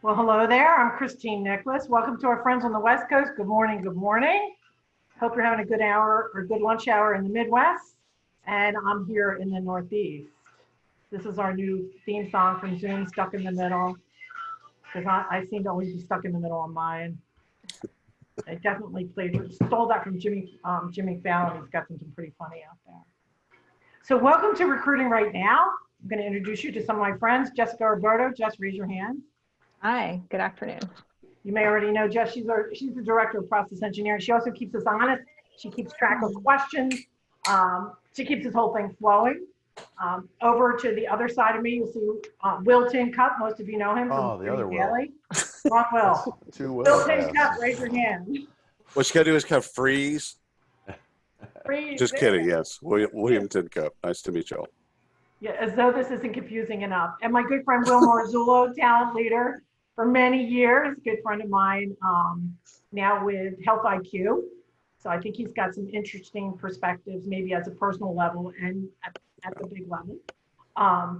Well, hello there. I'm Christine Nichlos. Welcome to our friends on the West Coast. Good morning. Good morning. Hope you're having a good hour or good lunch hour in the Midwest. And I'm here in the Northeast. This is our new theme song from Zoom, Stuck in the Middle, because I seem to always be stuck in the middle on mine. I definitely stole that from Jimmy Fallon. He's got something pretty funny out there. So welcome to Recruiting Right Now. I'm going to introduce you to some of my friends. Jessica Roberto. Jess, raise your hand. Hi, good afternoon. You may already know Jess. She's the director of process engineering. She also keeps us honest. She keeps track of questions. She keeps this whole thing flowing. Over to the other side of me, you'll see Will Tincup. Most of you know him from the other Daily. Wrong Will. Will Tincup, raise your hand. What you got to do is kind of freeze. Freeze. Just kidding. Yes, William Tincup. Nice to meet you all. Yeah, as though this isn't confusing enough. And my good friend Will Marzullo, talent leader for many years, good friend of mine, now with HealthIQ. So I think he's got some interesting perspectives, maybe at a personal level and at the big level,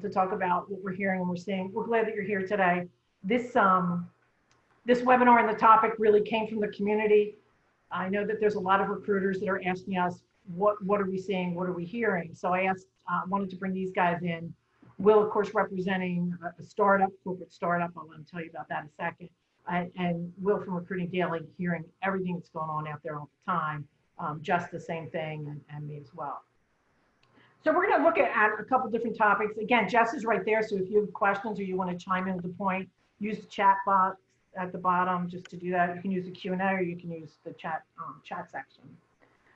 to talk about what we're hearing and we're seeing. We're glad that you're here today. This webinar and the topic really came from the community. I know that there's a lot of recruiters that are asking us, what are we seeing? What are we hearing? So I wanted to bring these guys in. Will, of course, representing a startup, corporate startup. I'll let him tell you about that in a second. And Will from Recruiting Daily, hearing everything that's going on out there all the time. Just the same thing, and me as well. So we're going to look at a couple different topics. Again, Jess is right there. So if you have questions or you want to chime in with the point, use the chat box at the bottom just to do that. You can use the Q&A or you can use the chat section.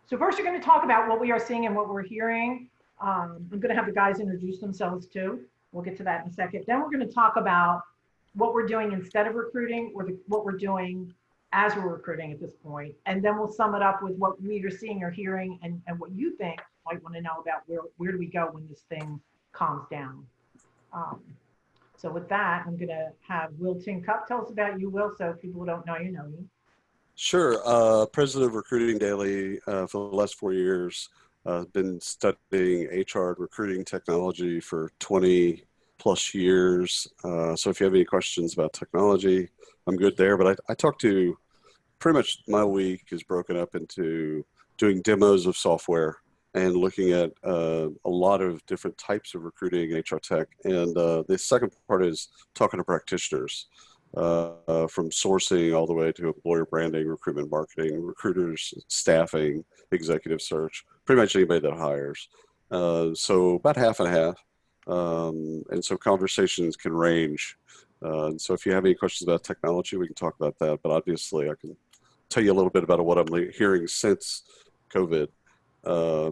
So first, we're going to talk about what we are seeing and what we're hearing. I'm going to have the guys introduce themselves too. We'll get to that in a second. Then we're going to talk about what we're doing instead of recruiting, or what we're doing as we're recruiting at this point. And then we'll sum it up with what we are seeing or hearing and what you think might want to know about where do we go when this thing calms down. So with that, I'm going to have Will Tincup. Tell us about you, Will, so people who don't know you know you. Sure. President of Recruiting Daily for the last 4 years. Been studying HR and recruiting technology for 20 plus years. So if you have any questions about technology, I'm good there. But I talk to, pretty much my week is broken up into doing demos of software and looking at a lot of different types of recruiting HR tech. And the second part is talking to practitioners. From sourcing all the way to employer branding, recruitment marketing, recruiters, staffing, executive search, pretty much anybody that hires. So about half and half. And so conversations can range. So if you have any questions about technology, we can talk about that. But obviously, I can tell you a little bit about what I'm hearing since COVID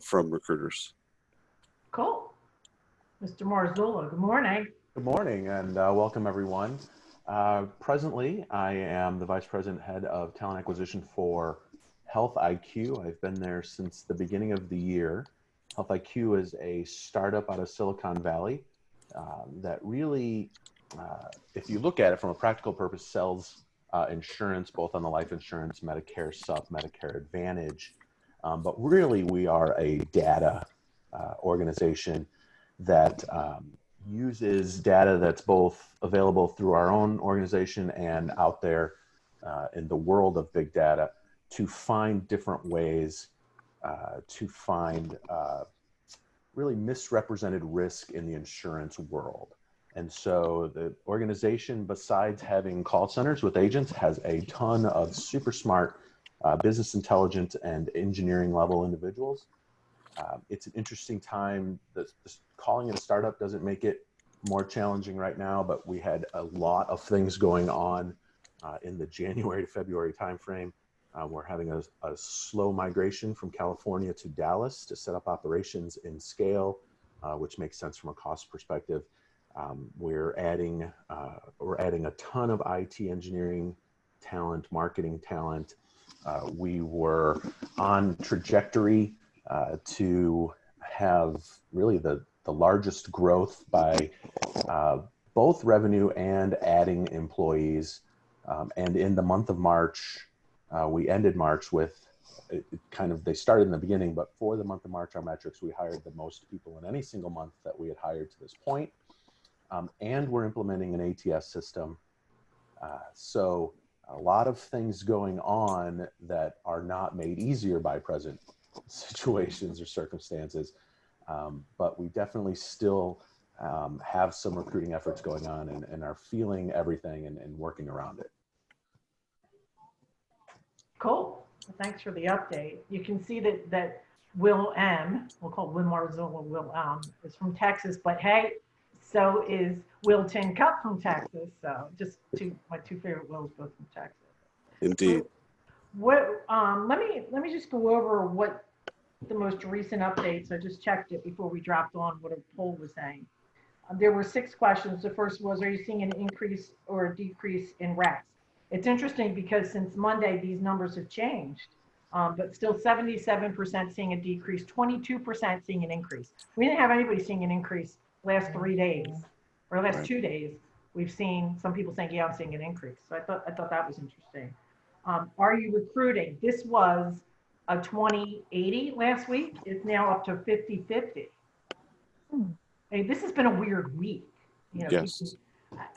from recruiters. Cool. Mr. Marzullo, good morning. Good morning, and welcome everyone. Presently, I am the Vice President Head of Talent Acquisition for HealthIQ. I've been there since the beginning of the year. HealthIQ is a startup out of Silicon Valley that really, if you look at it from a practical purpose, sells insurance, both on the life insurance, Medicare Sup, Medicare Advantage. But really, we are a data organization that uses data that's both available through our own organization and out there in the world of big data to find different ways to find really misrepresented risk in the insurance world. And so the organization, besides having call centers with agents, has a ton of super smart business intelligence and engineering level individuals. It's an interesting time. Calling it a startup doesn't make it more challenging right now, but we had a lot of things going on in the January to February timeframe. We're having a slow migration from California to Dallas to set up operations in scale, which makes sense from a cost perspective. We're adding a ton of IT engineering talent, marketing talent. We were on trajectory to have really the largest growth by both revenue and adding employees. And in the month of March, we ended March with they started in the beginning, but for the month of March, our metrics, we hired the most people in any single month that we had hired to this point. And we're implementing an ATS system So a lot of things going on that are not made easier by present situations or circumstances. But we definitely still have some recruiting efforts going on and are feeling everything and working around it. Cool. Well, thanks for the update. You can see that Will M, we'll call Will Marzullo, Will M, is from Texas, but hey, so is Will Tincup from Texas. So just my two favorite Wills, both from Texas. Indeed. Let me just go over what the most recent updates. I just checked it before we dropped on what a poll was saying. There were 6 questions. The first was, are you seeing an increase or a decrease in recs? It's interesting because since Monday, these numbers have changed, but still 77% seeing a decrease, 22% seeing an increase. We didn't have anybody seeing an increase last 3 days or last 2 days. We've seen some people saying, yeah, I'm seeing an increase. So I thought that was interesting. Are you recruiting? This was a 20-80 last week. It's now up to 50-50. Hey, this has been a weird week. You know, Yes.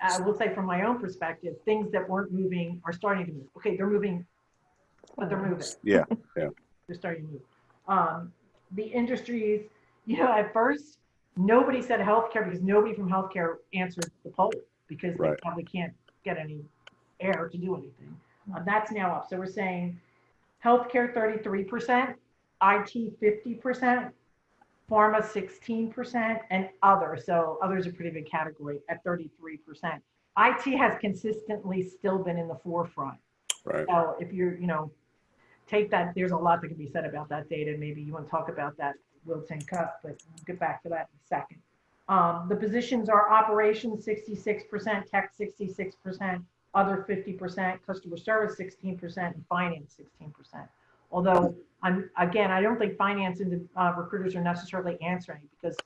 I will say from my own perspective, things that weren't moving are starting to move. Okay, they're moving, but they're moving. Yeah. They're starting to move. The industries, you know, at first, nobody said healthcare because nobody from healthcare answered the poll because they probably can't get any air to do anything. That's now up. So we're saying healthcare 33%, IT 50%, pharma 16%, and other. So others are a pretty big category at 33%. IT has consistently still been in the forefront. Right. So if you're, you know, take that, there's a lot that can be said about that data. Maybe you want to talk about that, Will Tincup, but we'll get back to that in a second. The positions are operations 66%, tech 66%, other 50%, customer service 16%, and finance 16%. Although, I don't think finance and recruiters are necessarily answering, because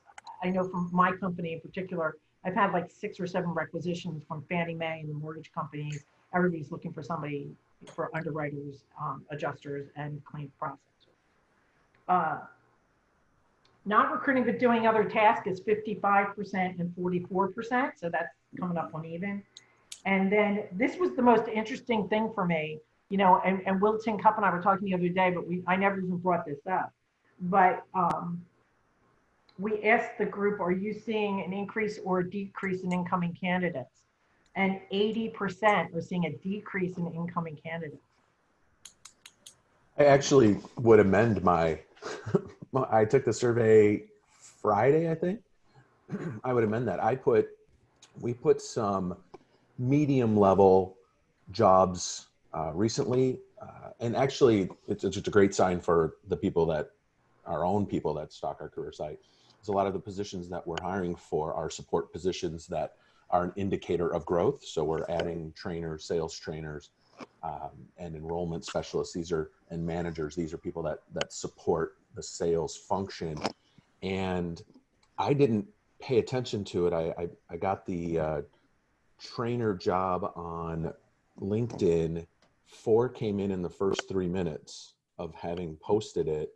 I know from my company in particular, I've had like 6 or 7 requisitions from Fannie Mae and the mortgage companies. Everybody's looking for somebody for underwriters, adjusters, and claims processors. Not recruiting but doing other tasks is 55% and 44%, so that's coming up uneven. And then this was the most interesting thing for me, you know, and Will Tincup and I were talking the other day, but I never even brought this up. But we asked the group, are you seeing an increase or a decrease in incoming candidates? And 80% are seeing a decrease in incoming candidates. I actually would amend my, I took the survey Friday, I think. I would amend that. We put some medium level jobs recently. And actually, it's just a great sign for the people that, our own people that stock our career site. There's a lot of the positions that we're hiring for are support positions that are an indicator of growth. So we're adding trainers, sales trainers, and enrollment specialists. And managers. These are people that support the sales function. And I didn't pay attention to it. I got the trainer job on LinkedIn. 4 came in the first 3 minutes of having posted it.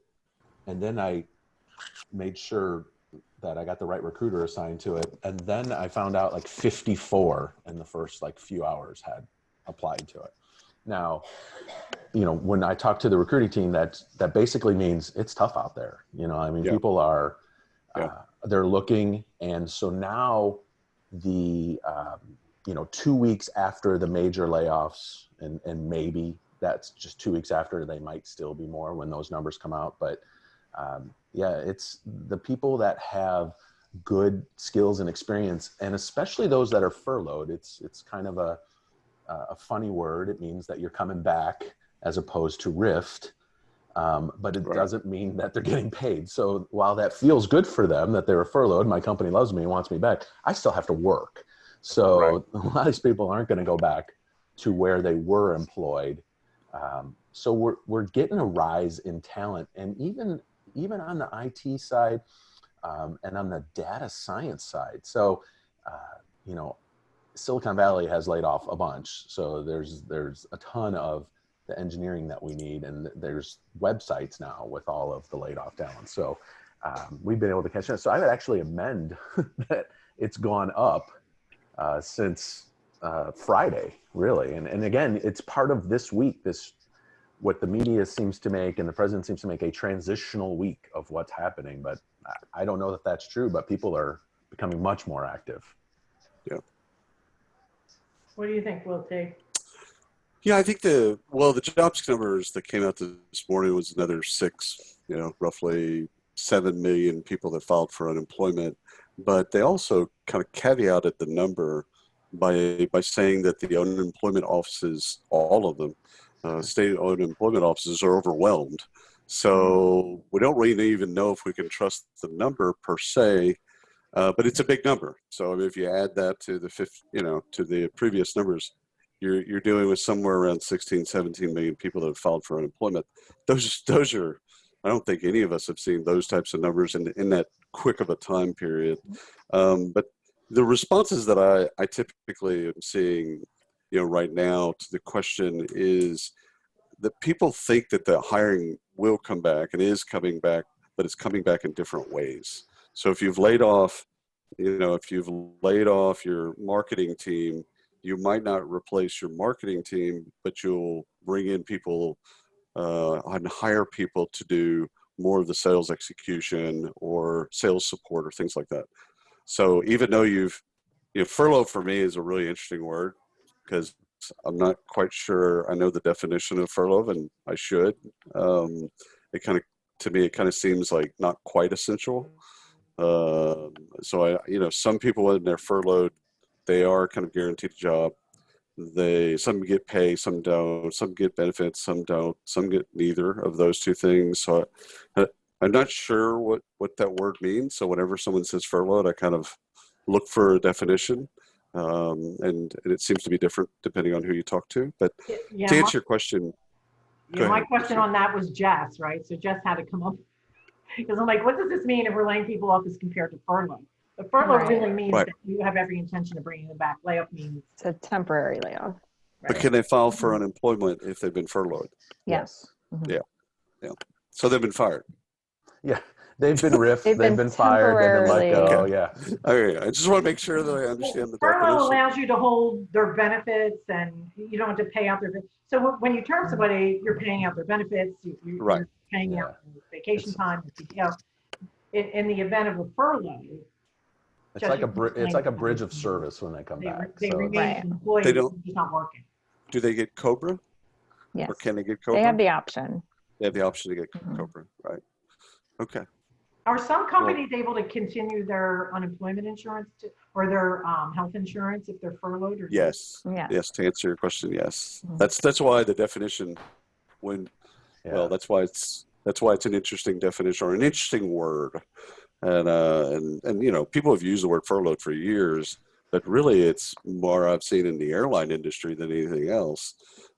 And then I made sure that I got the right recruiter assigned to it. And then I found out like 54 in the first like few hours had applied to it. Now, you know, when I talk to the recruiting team, that basically means it's tough out there. You know, I mean, people are, they're looking. And so now the, 2 weeks after the major layoffs, and maybe that's just 2 weeks after, they might still be more when those numbers come out. But it's the people that have good skills and experience, and especially those that are furloughed. It's kind of a funny word. It means that you're coming back as opposed to rift, but it doesn't mean that they're getting paid. So while that feels good for them that they're furloughed, my company loves me and wants me back, I still have to work. So a lot of these people aren't going to go back to where they were employed. So we're getting a rise in talent, and even on the IT side and on the data science side. So, Silicon Valley has laid off a bunch. So there's a ton of the engineering that we need, and there's websites now with all of the laid off talent. So we've been able to catch that. So I would actually amend that it's gone up since Friday, really. And again, it's part of this week, what the media seems to make and the president seems to make a transitional week of what's happening. But I don't know that that's true, but people are becoming much more active. Yeah. What do you think, Will T? Yeah, I think the jobs numbers that came out this morning was another roughly 7 million people that filed for unemployment. But they also kind of caveated the number by saying that the unemployment offices, all of them, state unemployment offices are overwhelmed. So we don't really even know if we can trust the number per se, but it's a big number. So if you add that to to the previous numbers, you're dealing with somewhere around 16, 17 million people that have filed for unemployment. Those are, I don't think any of us have seen those types of numbers in that quick of a time period. But the responses that I typically am seeing, right now to the question is that people think that the hiring will come back and is coming back, but it's coming back in different ways. So if you've laid off your marketing team, you might not replace your marketing team, but you'll bring in people and hire people to do more of the sales execution or sales support or things like that. So even though furlough for me is a really interesting word because I'm not quite sure I know the definition of furlough, and I should. To me, it kind of seems like not quite essential. So some people when they're furloughed, they are kind of guaranteed a job. Some get pay, some don't. Some get benefits, some don't. Some get neither of those two things. So I'm not sure what that word means. So whenever someone says furloughed, I kind of look for a definition, and it seems to be different depending on who you talk to. But Yeah, to answer your question, my question on that was Jess, right? So Jess had to come up because I'm like, what does this mean if we're laying people off as compared to furlough? The furlough really means that you have every intention of bringing them back. Layoff means it's a temporary layoff. But can they file for unemployment if they've been furloughed? Yes. Yeah. So they've been fired. Yeah, they've been riffed, they've been fired, they've been let go. Okay. Yeah. Okay. I just want to make sure that I understand the furlough definition. allows you to hold their benefits, and you don't have to pay out their. So when you term somebody, you're paying out their benefits. You're paying out vacation time, PTO. In the event of a furlough, it's like a bridge of service when they come back. They so remain employees. They're just not working. Do they get COBRA? Yes. Or can they get COBRA? They have the option. They have the option to get COBRA, right? Okay. Are some companies able to continue their unemployment insurance or their health insurance if they're furloughed? Or yes. Yes. To answer your question, yes. That's why the definition that's why it's an interesting definition or an interesting word. And people have used the word furloughed for years, but really it's more I've seen in the airline industry than anything else.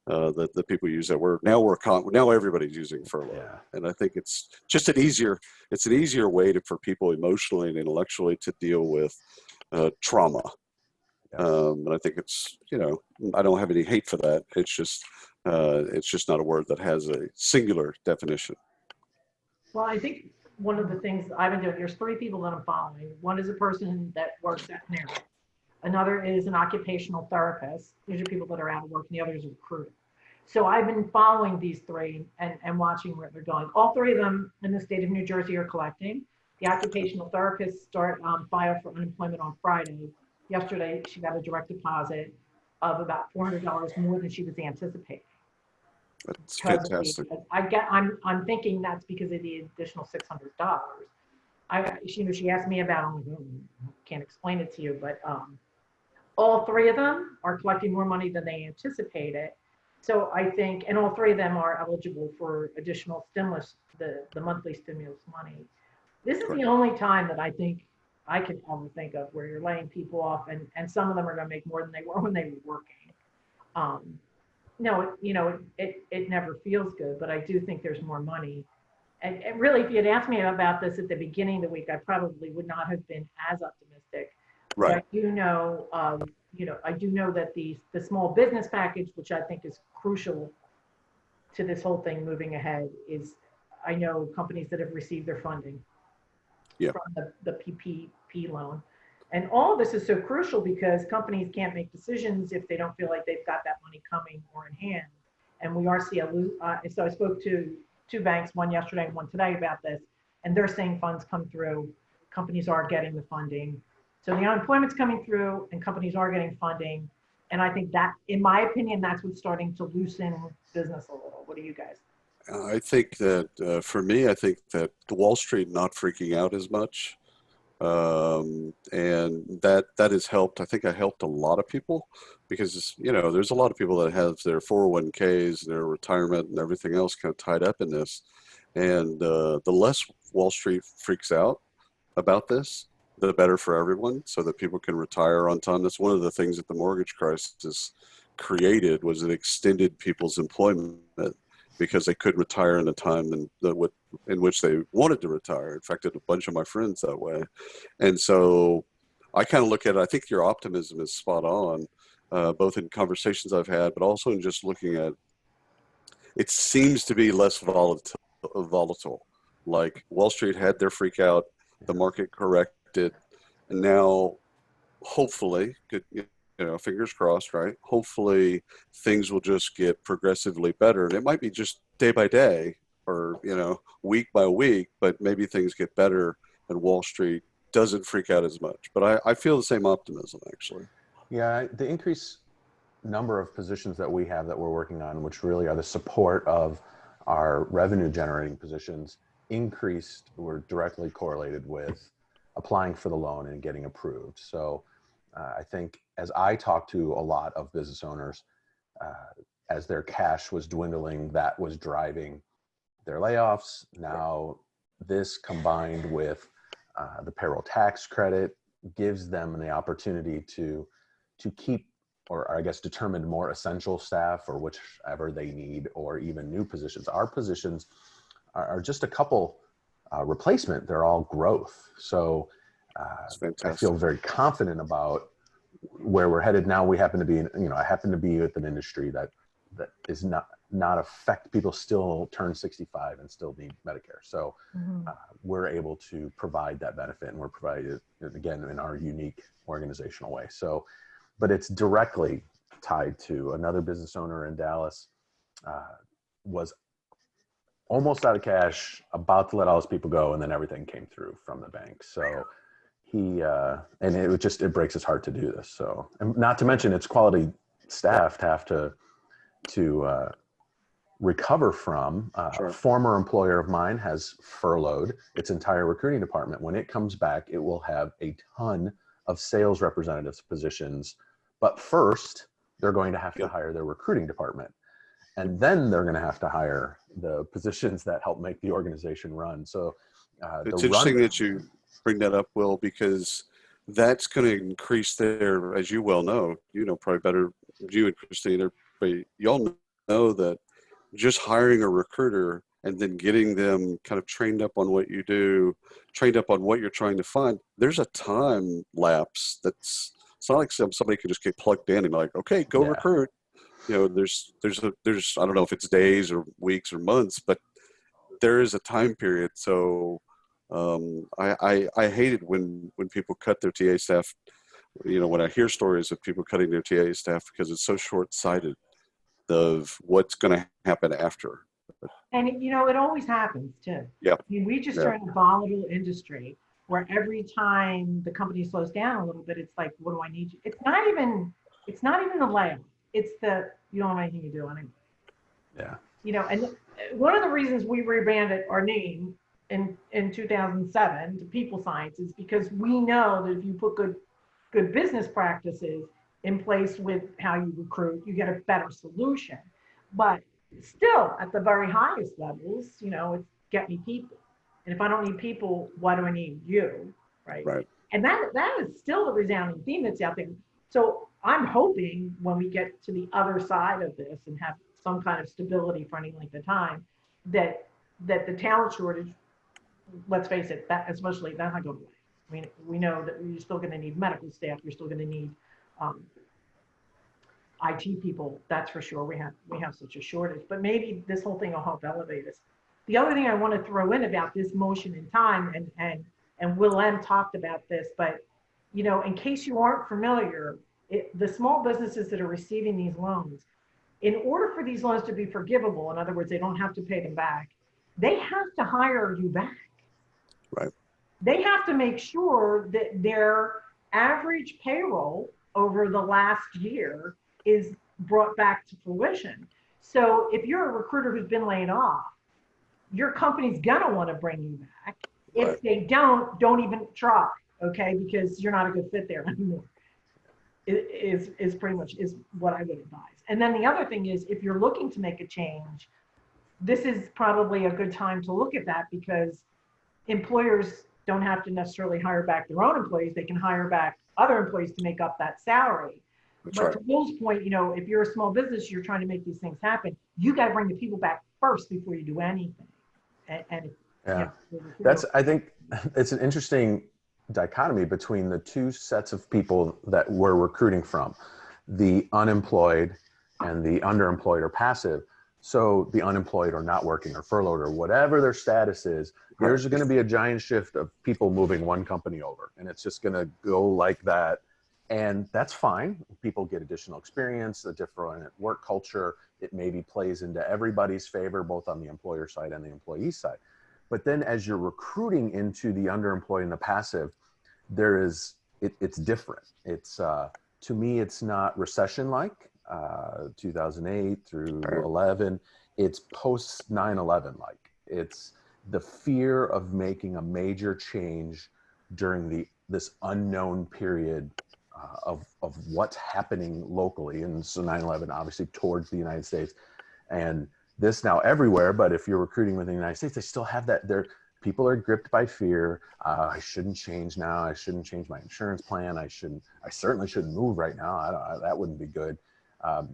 That people use that word. Now everybody's using furlough, and I think it's just an easier way for people emotionally and intellectually to deal with trauma. And I think it's I don't have any hate for that. It's just not a word that has a singular definition. Well, I think one of the things I've been doing, there's 3 people that I'm following. One is a person that works at an airline. Another is an occupational therapist. These are people that are out of work, and the other is a recruiter. So I've been following these 3 and watching where they're going. All 3 of them in the state of New Jersey are collecting. The occupational therapist filed for unemployment on Friday. Yesterday, she got a direct deposit of about $400 more than she was anticipating. That's fantastic. I'm thinking that's because of the additional $600. She asked me about it. Can't explain it to you, but all 3 of them are collecting more money than they anticipated. So I think, and all 3 of them are eligible for additional stimulus, the monthly stimulus money. This is the only time that I think I could ever think of where you're laying people off, and some of them are going to make more than they were when they were working. No, it never feels good, but I do think there's more money. And really, if you had asked me about this at the beginning of the week, I probably would not have been as optimistic. Right. But I do know, that the small business package, which I think is crucial to this whole thing moving ahead, is I know companies that have received their funding from the PPP loan, And all of this is so crucial because companies can't make decisions if they don't feel like they've got that money coming or in hand. And we are seeing so I spoke to two banks, one yesterday and one today about this, and they're saying funds come through, companies are getting the funding. So the unemployment's coming through and companies are getting funding. And I think that, in my opinion, that's what's starting to loosen business a little. What do you guys? I think that for me, I think that the Wall Street not freaking out as much, and that has helped. I think I helped a lot of people because there's a lot of people that have their 401ks, their retirement, and everything else kind of tied up in this. And the less Wall Street freaks out about this, the better for everyone, so that people can retire on time. That's one of the things that the mortgage crisis created, was it extended people's employment because they could retire in a time in which they wanted to retire. In fact, a bunch of my friends that way. And so I kind of look at it, I think your optimism is spot on, both in conversations I've had, but also in just looking at, it seems to be less volatile. Like Wall Street had their freak out, the market corrected, and now hopefully, fingers crossed, right? Hopefully things will just get progressively better. And it might be just day by day or, week by week, but maybe things get better and Wall Street doesn't freak out as much. But I feel the same optimism, actually. Yeah, the increased number of positions that we have that we're working on, which really are the support of our revenue generating positions, were directly correlated with applying for the loan and getting approved. So I think as I talk to a lot of business owners, as their cash was dwindling, that was driving their layoffs. Now this combined with the payroll tax credit gives them the opportunity to keep, or I guess determine more essential staff or whichever they need, or even new positions. Our positions are just a couple replacement. They're all growth. So I feel very confident about where we're headed now. We happen to be I happen to be with an industry that is not affect, people still turn 65 and still need Medicare. So we're able to provide that benefit, and we're provided again in our unique organizational way. So, but it's directly tied to another business owner in Dallas, was almost out of cash, about to let all his people go, and then everything came through from the bank. So he, and it breaks his heart to do this. So, and not to mention it's quality staff to have to recover from. Sure. A former employer of mine has furloughed its entire recruiting department. When it comes back, it will have a ton of sales representatives positions, but first they're going to have to hire their recruiting department. And then they're going to have to hire the positions that help make the organization run. So it's interesting that you bring that up, Will, because that's going to increase their, as you well know, probably better, you and Christine, but y'all know that just hiring a recruiter and then getting them kind of trained up on what you do, trained up on what you're trying to find, there's a time lapse it's not like somebody can just get plugged in and like, okay, go recruit. There's I don't know if it's days or weeks or months, but there is a time period. So I hate it when people cut their TA staff. When I hear stories of people cutting their TA staff, because it's so short-sighted of what's going to happen after. And it always happens too. Yeah. I mean, we just are in a volatile industry where every time the company slows down a little bit, it's like, what do I need you? It's not even the layoff. It's you don't have anything to do anymore. Yeah. And one of the reasons we rebranded our name in 2007 to People Science is because we know that if you put good business practices in place with how you recruit, you get a better solution. But still, at the very highest levels, it's get me people. And if I don't need people, why do I need you? Right. And that is still the resounding theme that's out there. So I'm hoping when we get to the other side of this and have some kind of stability for any length of time, that the talent shortage, let's face it, that especially that's not going away. I mean, we know that you're still going to need medical staff. You're still going to need IT people. That's for sure. We have such a shortage. But maybe this whole thing will help elevate us. The other thing I want to throw in about this motion in time, and Will M talked about this, but in case you aren't familiar, the small businesses that are receiving these loans, in order for these loans to be forgivable, in other words, they don't have to pay them back, they have to hire you back. Right. They have to make sure that their average payroll over the last year is brought back to fruition. So if you're a recruiter who's been laid off, your company's gonna want to bring you back. If Right. they don't even try, okay, because you're not a good fit there anymore. Is pretty much is what I would advise. And then the other thing is, if you're looking to make a change, this is probably a good time to look at that, because employers don't have to necessarily hire back their own employees. They can hire back other employees to make up that salary. That's But right. to Will's point, if you're a small business, you're trying to make these things happen, you got to bring the people back first before you do anything. And Yeah. I think it's an interesting dichotomy between the two sets of people that we're recruiting from, the unemployed and the underemployed or passive. So the unemployed or not working or furloughed or whatever their status is, there's going to be a giant shift of people moving one company over, and it's just going to go like that. And that's fine. People get additional experience, a different work culture. It maybe plays into everybody's favor, both on the employer side and the employee side. But then as you're recruiting into the underemployed and the passive, it's different. It's, to me, it's not recession-like, 2008 through 11. It's post 9/11 like. It's the fear of making a major change during this unknown period of what's happening locally. And so 9/11 obviously towards the United States, and this now everywhere. But if you're recruiting within the United States, they still have that. People are gripped by fear. I shouldn't change now. I shouldn't change my insurance plan. I certainly shouldn't move right now. That wouldn't be good.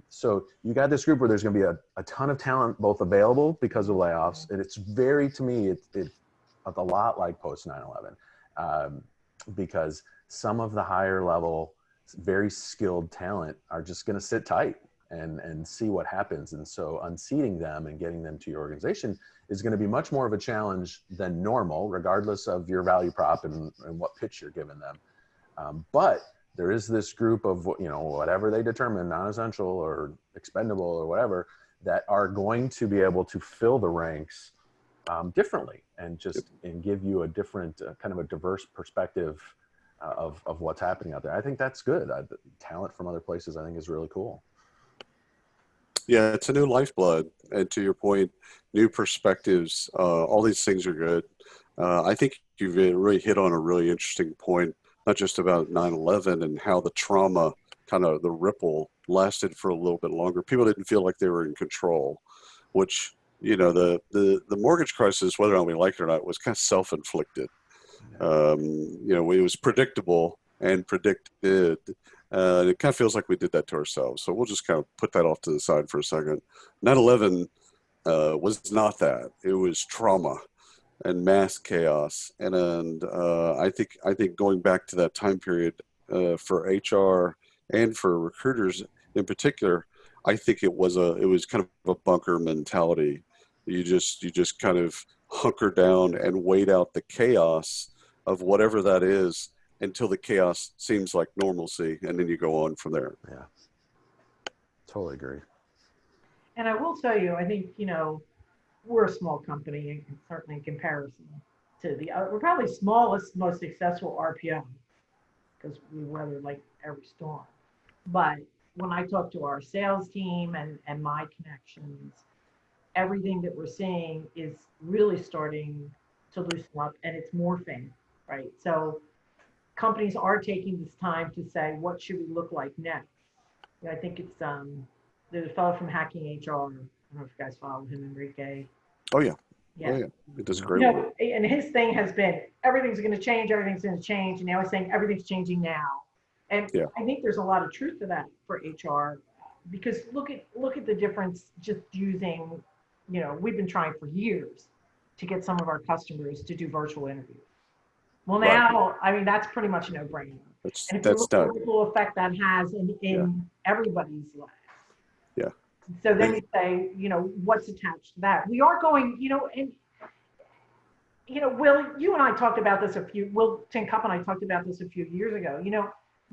So you got this group where there's going to be a ton of talent both available because of layoffs. And it's to me, it's a lot like post 9/11, because some of the higher level, very skilled talent are just going to sit tight and see what happens. And so unseating them and getting them to your organization is going to be much more of a challenge than normal, regardless of your value prop and what pitch you're giving them. But there is this group of, whatever they determine, non-essential or expendable or whatever, that are going to be able to fill the ranks differently and give you a different kind of a diverse perspective of what's happening out there. I think that's good. Talent from other places, I think, is really cool. Yeah, it's a new lifeblood. And to your point, new perspectives, all these things are good. I think you've really hit on a really interesting point, not just about 9/11 and how the trauma, kind of the ripple, lasted for a little bit longer. People didn't feel like they were in control, which, the mortgage crisis, whether or not we like it or not, was kind of self-inflicted. It was predictable and predicted. It kind of feels like we did that to ourselves. So we'll just kind of put that off to the side for a second. 9/11 was not that. It was trauma and mass chaos. And I think going back to that time period for HR and for recruiters in particular, I think it was kind of a bunker mentality. You just kind of hunker down and wait out the chaos of whatever that is until the chaos seems like normalcy, and then you go on from there. Yeah, totally agree. And I will tell you, I think, we're a small company, and certainly in comparison to the other, we're probably smallest, most successful RPO, because we weather like every storm. But when I talk to our sales team and my connections, everything that we're seeing is really starting to loosen up, and it's morphing, right? So companies are taking this time to say, what should we look like next? I think it's there's a fellow from Hacking HR. I don't know if you guys follow him, Enrique. Oh yeah. Yeah. Oh yeah. It does great work. And his thing has been, everyth's going to change, and now he's saying everything's changing now. And Yeah. I think there's a lot of truth to that for HR, because look at the difference just using, we've been trying for years to get some of our customers to do virtual interviews. Well, now, I mean, that's pretty much a no-brainer. And if you look at the ripple effect that has in everybody's lives. Yeah. So then you say, what's attached to that? We are going, and Will, you and I talked about this Will Tincup and I talked about this a few years ago.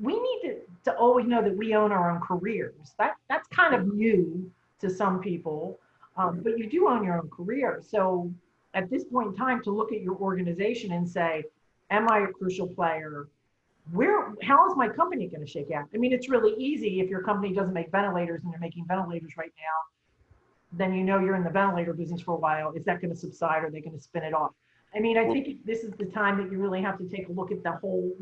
We need to always know that we own our own careers. That's kind of new to some people, but you do own your own career. So at this point in time, to look at your organization and say, am I a crucial player? How is my company going to shake out? I mean, it's really easy if your company doesn't make ventilators and they're making ventilators right now, then you're in the ventilator business for a while. Is that going to subside? Or are they going to spin it off? I mean, I think this is the time that you really have to take a look at the whole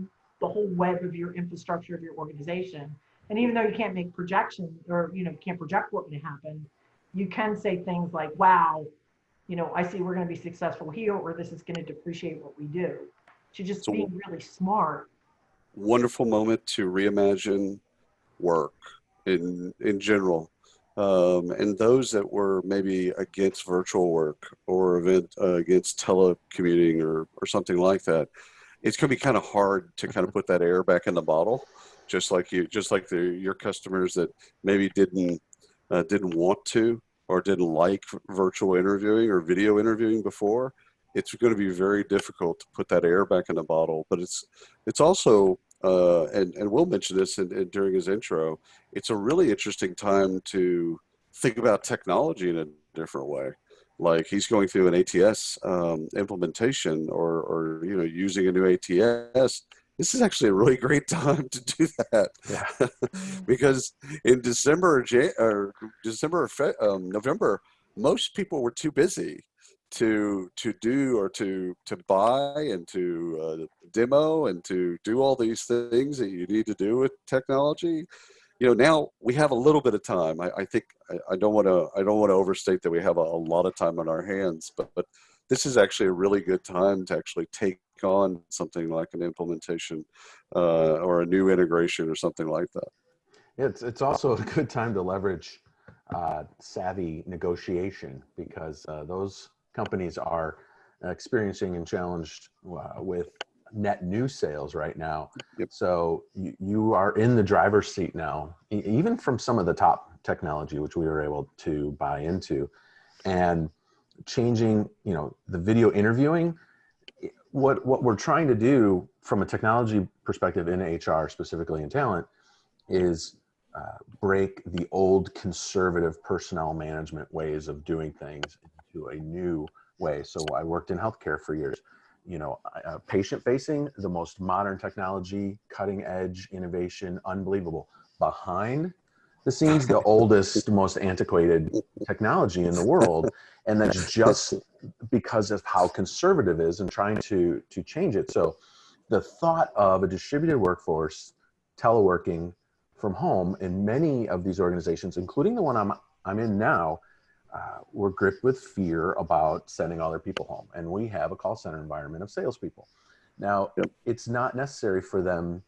web of your infrastructure of your organization. And even though you can't make projections or, can't project what may happen, you can say things like, wow, I see we're going to be successful here, or this is going to depreciate what we do. So just being really smart. Wonderful moment to reimagine work in general. And those that were maybe against virtual work or against telecommuting or something like that, it's going to be kind of hard to kind of put that air back in the bottle, just like your customers that maybe didn't want to or didn't like virtual interviewing or video interviewing before. It's going to be very difficult to put that air back in the bottle, but it's also and Will mentioned this during his intro. It's a really interesting time to think about technology in a different way. Like he's going through an ATS implementation or using a new ATS. This is actually a really great time to do that. Yeah. Because in December or November, most people were too busy to do or to buy and to demo and to do all these things that you need to do with technology. Now we have a little bit of time. I think I don't want to overstate that we have a lot of time on our hands, but this is actually a really good time to actually take on something like an implementation or a new integration or something like that. It's also a good time to leverage savvy negotiation because those companies are experiencing and challenged with net new sales right now. Yep. So you are in the driver's seat now, even from some of the top technology, which we were able to buy into, and changing, the video interviewing. What we're trying to do from a technology perspective in HR, specifically in talent, is break the old conservative personnel management ways of doing things into a new way. So I worked in healthcare for years. Patient facing, the most modern technology, cutting edge innovation, unbelievable. Behind the scenes, the oldest, most antiquated technology in the world. And that's just because of how conservative it is and trying to change it. So the thought of a distributed workforce, teleworking from home in many of these organizations, including the one I'm in now, we're gripped with fear about sending all their people home. And we have a call center environment of salespeople. Now, It's not necessary for them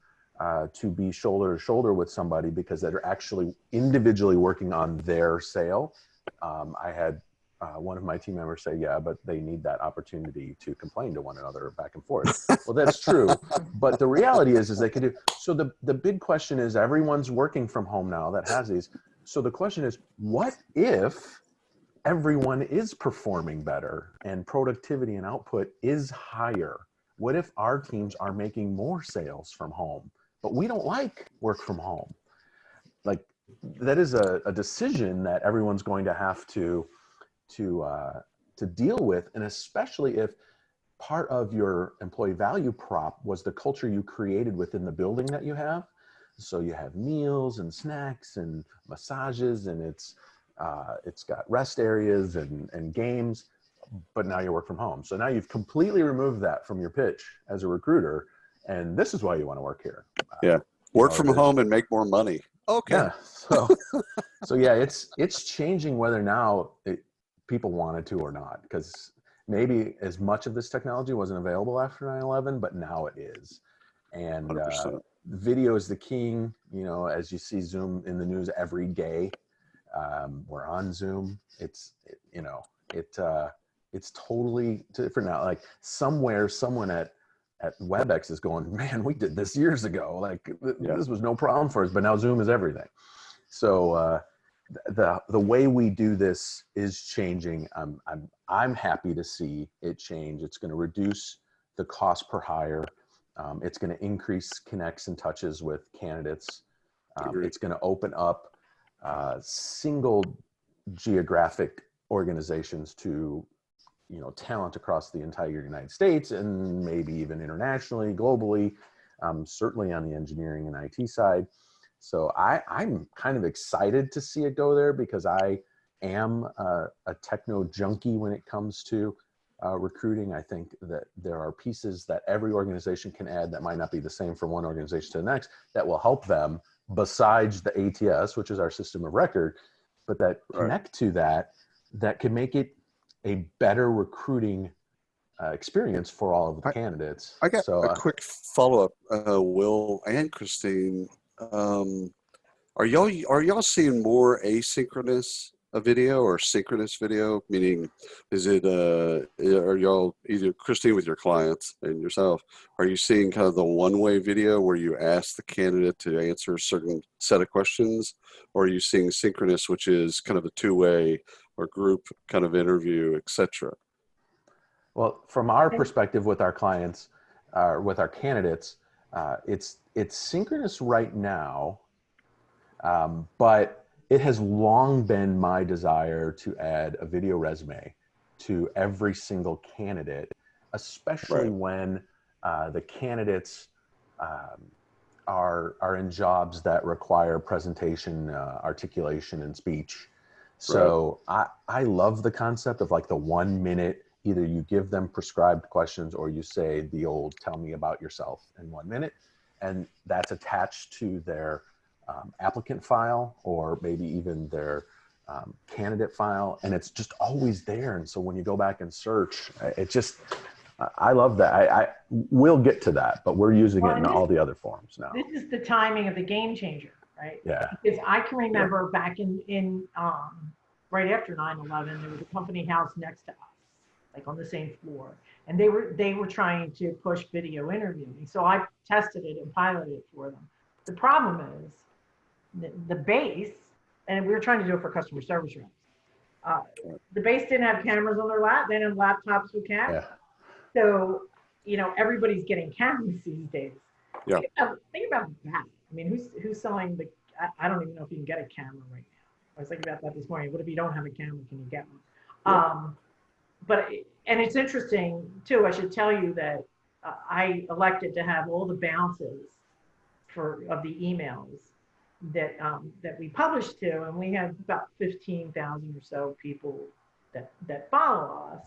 to be shoulder to shoulder with somebody because they're actually individually working on their sale. I had one of my team members say, yeah, but they need that opportunity to complain to one another back and forth. Well, that's true. But the reality is they can do. So the big question is everyone's working from home now that has these. So the question is, what if everyone is performing better and productivity and output is higher? What if our teams are making more sales from home, but we don't like work from home? Like that is a decision that everyone's going to have to deal with. And especially if part of your employee value prop was the culture you created within the building that you have. So you have meals and snacks and massages and it's got rest areas and games, but now you work from home. So now you've completely removed that from your pitch as a recruiter. And this is why you want to work here. Work from home and make more money. Okay. Yeah. So yeah, it's changing whether now people wanted to or not, because maybe as much of this technology wasn't available after 9/11, but now it is. And video is the king, as you see Zoom in the news every day. We're on Zoom. It's totally different now. Like somewhere, someone at WebEx is going, man, we did this years ago. Like this was no problem for us, but now Zoom is everything. So the way we do this is changing. I'm happy to see it change. It's going to reduce the cost per hire. It's going to increase connects and touches with candidates. It's going to open up single geographic organizations to, talent across the entire United States and maybe even internationally, globally, certainly on the engineering and IT side. So I'm kind of excited to see it go there because I am a techno junkie when it comes to recruiting. I think that there are pieces that every organization can add that might not be the same from one organization to the next that will help them besides the ATS, which is our system of record, but that connect to that can make it a better recruiting experience for all of the candidates. I got a quick follow-up, Will and Christine. Are y'all seeing more asynchronous video or synchronous video? Meaning, is it are y'all, either Christine with your clients and yourself, are you seeing kind of the one-way video where you ask the candidate to answer a certain set of questions, or are you seeing synchronous, which is kind of a two-way or group kind of interview, etc.? Well, from our perspective with our clients, with our candidates, it's synchronous right now, but it has long been my desire to add a video resume to every single candidate, especially when the candidates are in jobs that require presentation, articulation, and speech. So I love the concept of like the 1 minute, either you give them prescribed questions or you say the old tell me about yourself in 1 minute, and that's attached to their applicant file or maybe even their candidate file, and it's just always there. And so when you go back and search, it just, I love that. I will get to that, but we're using it in all the other forms now. This is the timing of the game changer, right? Yeah. Because I can remember back in right after 9/11, there was a company house next to us, like on the same floor, and they were trying to push video interviewing. So I tested it and piloted it for them. The problem is the base, and we were trying to do it for customer service reps. The base didn't have cameras on their lap. They didn't have laptops with cameras. Yeah. So, everybody's getting cameras these days. Yeah. Think about that. I mean, who's selling the, I don't even know if you can get a camera right now. I was thinking about that this morning. What if you don't have a camera? Can you get one? And it's interesting too, I should tell you that I elected to have all the bounces of the emails that we published to, and we have about 15,000 or so people that follow us,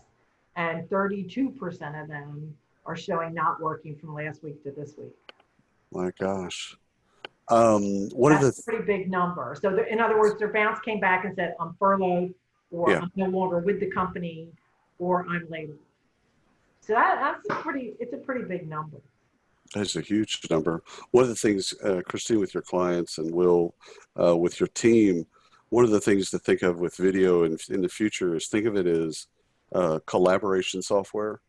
and 32% of them are showing not working from last week to this week. My gosh. That's a pretty big number. So in other words, their bounce came back and said, I'm furloughed, or I'm no longer with the company, or I'm laid off. So it's a pretty big number. That's a huge number. One of the things, Christine, with your clients, and Will, with your team, one of the things to think of with video in the future is think of it as collaboration software.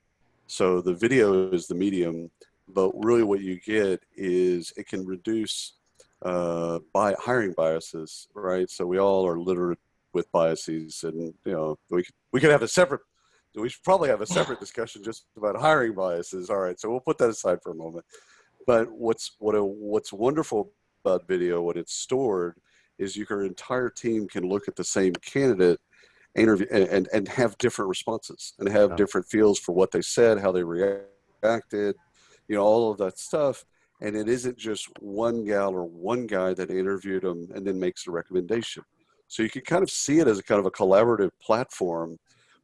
So the video is the medium, but really what you get is it can reduce hiring biases, right? So we all are littered with biases, and we could have we should probably have a separate discussion just about hiring biases. All right, so we'll put that aside for a moment. But what's wonderful about video when it's stored is your entire team can look at the same candidate interview and have different responses and have different feels for what they said, how they reacted, all of that stuff. And it isn't just one gal or one guy that interviewed them and then makes a recommendation. So you can kind of see it as a kind of a collaborative platform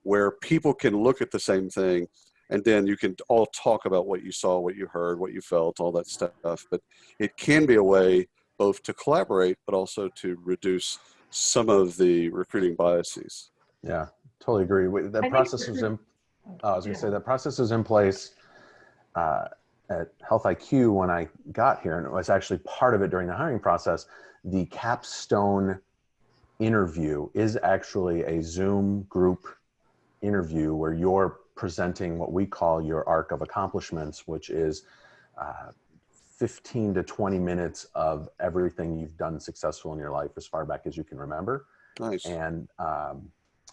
where people can look at the same thing, and then you can all talk about what you saw, what you heard, what you felt, all that stuff. But it can be a way both to collaborate, but also to reduce some of the recruiting biases. Yeah, totally agree. That process was in, I was going to say that process is in place at HealthIQ when I got here, and it was actually part of it during the hiring process. The capstone interview is actually a Zoom group interview where you're presenting what we call your arc of accomplishments, which is 15 to 20 minutes of everything you've done successful in your life as far back as you can remember. Nice. And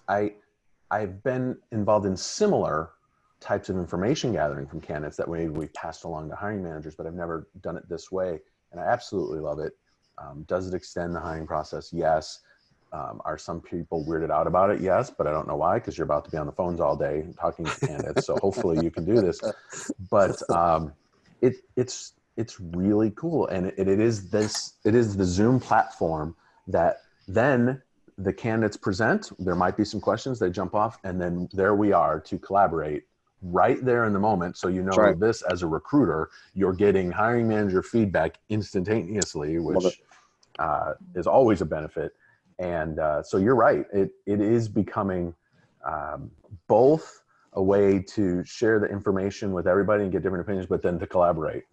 I've been involved in similar types of information gathering from candidates that we've passed along to hiring managers, but I've never done it this way. And I absolutely love it. Does it extend the hiring process? Yes. Are some people weirded out about it? Yes, but I don't know why, because you're about to be on the phones all day talking to candidates. So hopefully you can do this. But it's really cool, and it is the Zoom platform that then the candidates present. There might be some questions, they jump off, and then there we are to collaborate right there in the moment. So right. this as a recruiter, you're getting hiring manager feedback instantaneously, which is always a benefit. And so you're right. It is becoming both a way to share the information with everybody and get different opinions, but then to collaborate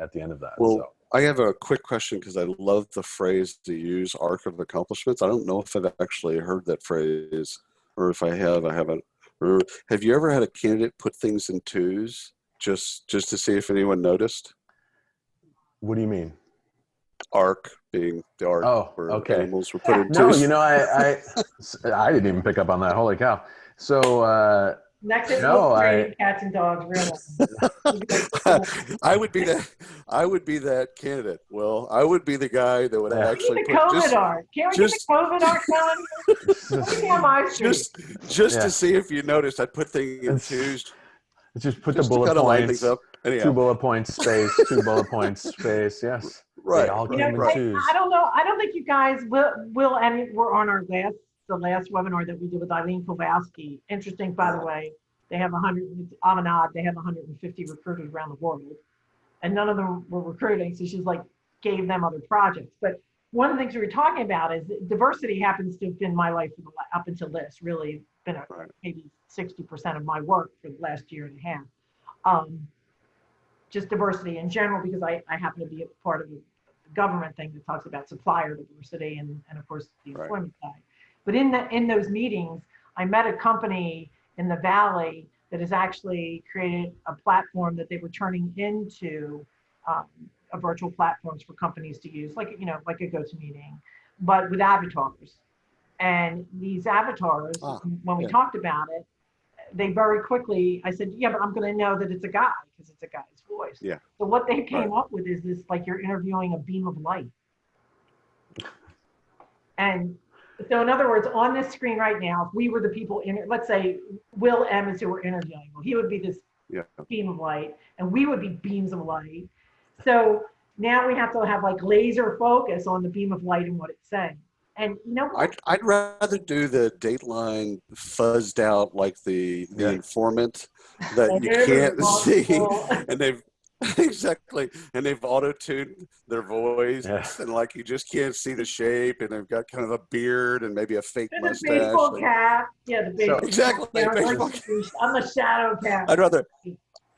at the end of that. Well, so. I have a quick question because I love the phrase to use, arc of accomplishments. I don't know if I've actually heard that phrase, or if I have, I haven't. Or have you ever had a candidate put things in twos just to see if anyone noticed? What do you mean? Arc being the arc where animals were put in twos. No, I didn't even pick up on that. Holy cow. So next it will train cats and dogs, really. I would be that candidate. Well, I would be the guy that would actually put COVID art. Can we get the COVID art done? Just to see if you noticed, I'd put things in twos. Just put the bullet points up. Anyhow. 2 bullet points, space, 2 bullet points, space. Yes. Right. They all came in twos. I don't know. I don't think you guys will, and we're on the last webinar that we did with Eileen Kowalski. Interesting, by the way. They have 150 recruiters around the world, and none of them were recruiting. So she's like, gave them other projects. But one of the things we were talking about is that diversity happens to have been my life up until this. Really been maybe 60% of my work for the last year and a half. Just diversity in general, because I happen to be a part of a government thing that talks about supplier diversity and of course the employment side. But in those meetings, I met a company in the Valley that has actually created a platform that they were turning into a virtual platforms for companies to use, like a GoToMeeting, but with avatars. And these avatars, when we talked about it, they very quickly, I said, yeah, but I'm going to know that it's a guy because it's a guy's voice. Yeah. So what they came up with is this, like you're interviewing a beam of light. And so in other words, on this screen right now, if we were the people let's say Will M is who we're interviewing. Well, he would be this beam of light and we would be beams of light. So now we have to have like laser focus on the beam of light and what it's saying. And you know what? I'd rather do the Dateline fuzzed out like the informant that you can't see, and they've and they've auto-tuned their voice, and like you just can't see the shape, and they've got kind of a beard and maybe a fake mustache. The baseball cap, the baseball. Exactly. Baseball cap. I'm a shadow cap.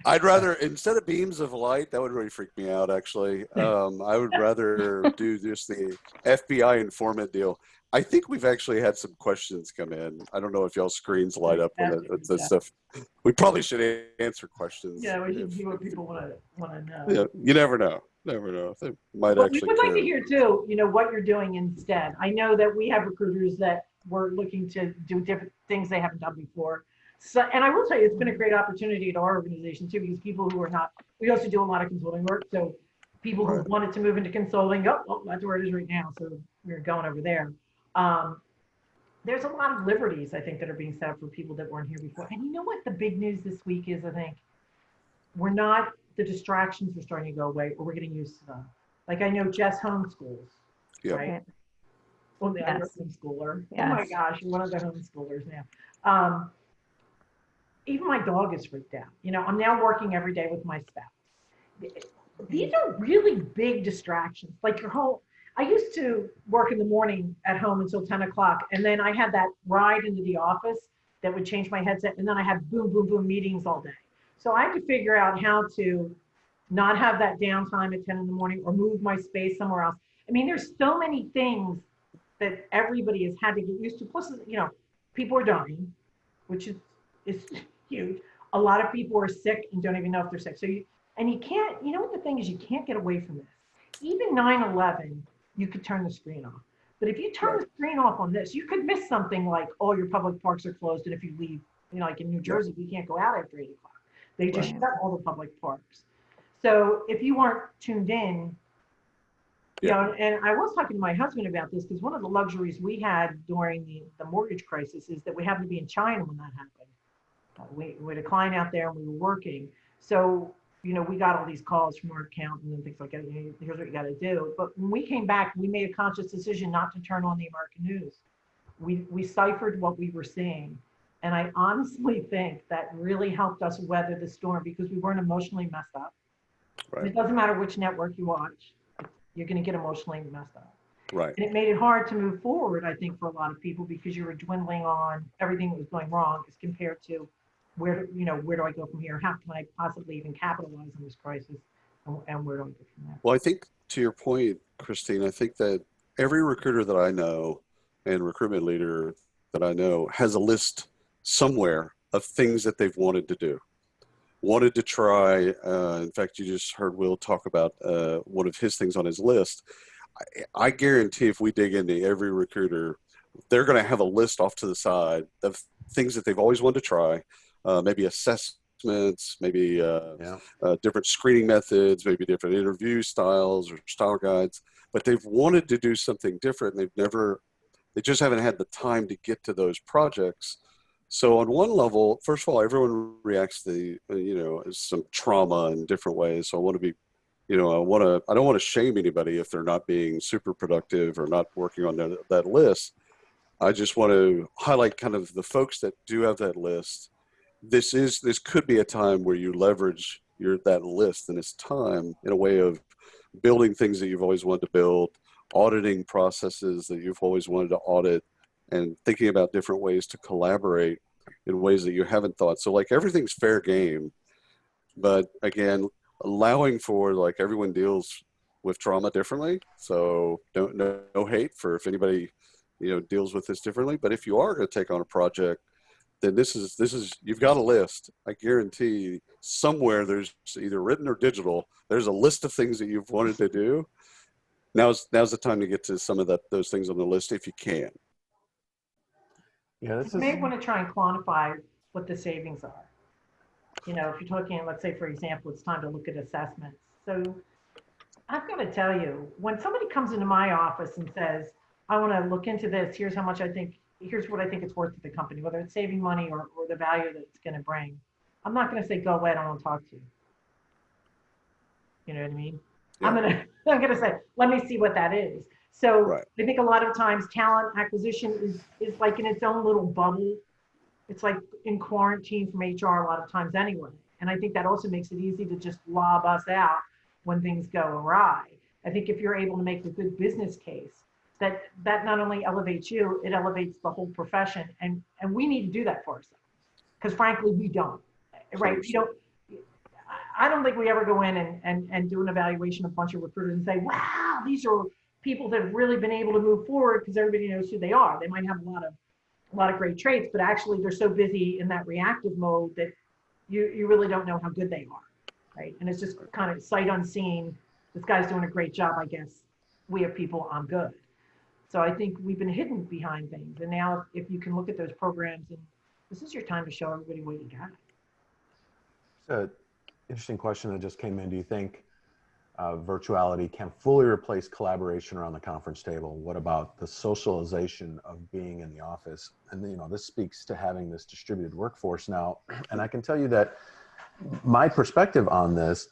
I'd rather, instead of beams of light, that would really freak me out, actually. I would rather do just the FBI informant deal. I think we've actually had some questions come in. I don't know if y'all's screens light up with this stuff. We probably should answer questions. Yeah, we should see what people want to know. Yeah, you never know. Never know. They might actually we would like to hear, too, what you're doing instead. I know that we have recruiters that were looking to do different things they haven't done before. So, and I will tell you, it's been a great opportunity at our organization too, because people who are not, we also do a lot of consulting work. So people who wanted to move into consulting, that's where it is right now. So we're going over there. There's a lot of liberties, I think, that are being set up for people that weren't here before. And you know what the big news this week is, I think? The distractions are starting to go away, or we're getting used to them. Like I know Jess homeschools, right? Well, I'm a homeschooler. Yes. Oh my gosh, you're one of the homeschoolers now. Even my dog is freaked out. I'm now working every day with my spouse. These are really big distractions. Like I used to work in the morning at home until 10 o'clock. And then I had that ride into the office that would change my headset. And then I had boom, boom, boom meetings all day. So I had to figure out how to not have that downtime at 10 in the morning or move my space somewhere else. I mean, there's so many things that everybody has had to get used to. Plus, people are dying, which is huge. A lot of people are sick and don't even know if they're sick. So you can't, what the thing is, you can't get away from this. Even 9/11, you could turn the screen off. But if you turn the screen off on this, you could miss something like all your public parks are closed, and if you leave, like in New Jersey, we can't go out after 8 o'clock. They just Right. shut all the public parks. So if you weren't tuned in, you know, and I was talking to my husband about this because one of the luxuries we had during the mortgage crisis is that we happened to be in China when that happened. We had a client out there and we were working. So, you know, we got all these calls from our accountant and things like that. You know, here's what you got to do. But when we came back, we made a conscious decision not to turn on the American news. We ciphered what we were seeing. And I honestly think that really helped us weather the storm because we weren't emotionally messed up. Right. It doesn't matter which network you watch, you're going to get emotionally messed up. Right. And it made it hard to move forward, I think, for a lot of people because you were dwindling on everything that was going wrong as compared to where do I go from here? How can I possibly even capitalize on this crisis? And where do I go from there? Well, I think to your point, Christine, I think that every recruiter that I know and recruitment leader that I know has a list somewhere of things that they've wanted to do, wanted to try. In fact, you just heard Will talk about one of his things on his list. I guarantee if we dig into every recruiter, they're going to have a list off to the side of things that they've always wanted to try, maybe assessments, maybe different screening methods, maybe different interview styles or style guides, but they've wanted to do something different. And they just haven't had the time to get to those projects. So on one level, first of all, everyone reacts to, some trauma in different ways. So I want to be, I don't want to shame anybody if they're not being super productive or not working on that list. I just want to highlight kind of the folks that do have that list. This could be a time where you leverage that list and its time in a way of building things that you've always wanted to build, auditing processes that you've always wanted to audit, and thinking about different ways to collaborate in ways that you haven't thought. So like everything's fair game, but again, allowing for like everyone deals with trauma differently. So no hate for if anybody, deals with this differently. But if you are going to take on a project, then this is you've got a list. I guarantee somewhere there's either written or digital. There's a list of things that you've wanted to do. Now's the time to get to some of those things on the list if you can. Yeah, You may want to try and quantify what the savings are. If you're talking, let's say, for example, it's time to look at assessments. So I've got to tell you, when somebody comes into my office and says, I want to look into this, here's what I think it's worth to the company, whether it's saving money or the value that it's going to bring, I'm not going to say, go away, I don't want to talk to you. You know what I mean? Yeah. I'm going to say, let me see what that is. So right. I think a lot of times talent acquisition is like in its own little bubble. It's like in quarantine from HR a lot of times anyway. And I think that also makes it easy to just lob us out when things go awry. I think if you're able to make a good business case, that not only elevates you, it elevates the whole profession. And we need to do that for ourselves. Because frankly, we don't. Right? I don't think we ever go in and do an evaluation of a bunch of recruiters and say, wow, these are people that have really been able to move forward because everybody knows who they are. They might have a lot of great traits, but actually they're so busy in that reactive mode that you really don't know how good they are, right? And it's just kind of sight unseen. This guy's doing a great job, I guess. We have people, I'm good. So I think we've been hidden behind things. And now if you can look at those programs, and this is your time to show everybody what you got. So, interesting question that just came in. Do you think virtuality can fully replace collaboration around the conference table? What about the socialization of being in the office? And this speaks to having this distributed workforce now. And I can tell you that my perspective on this,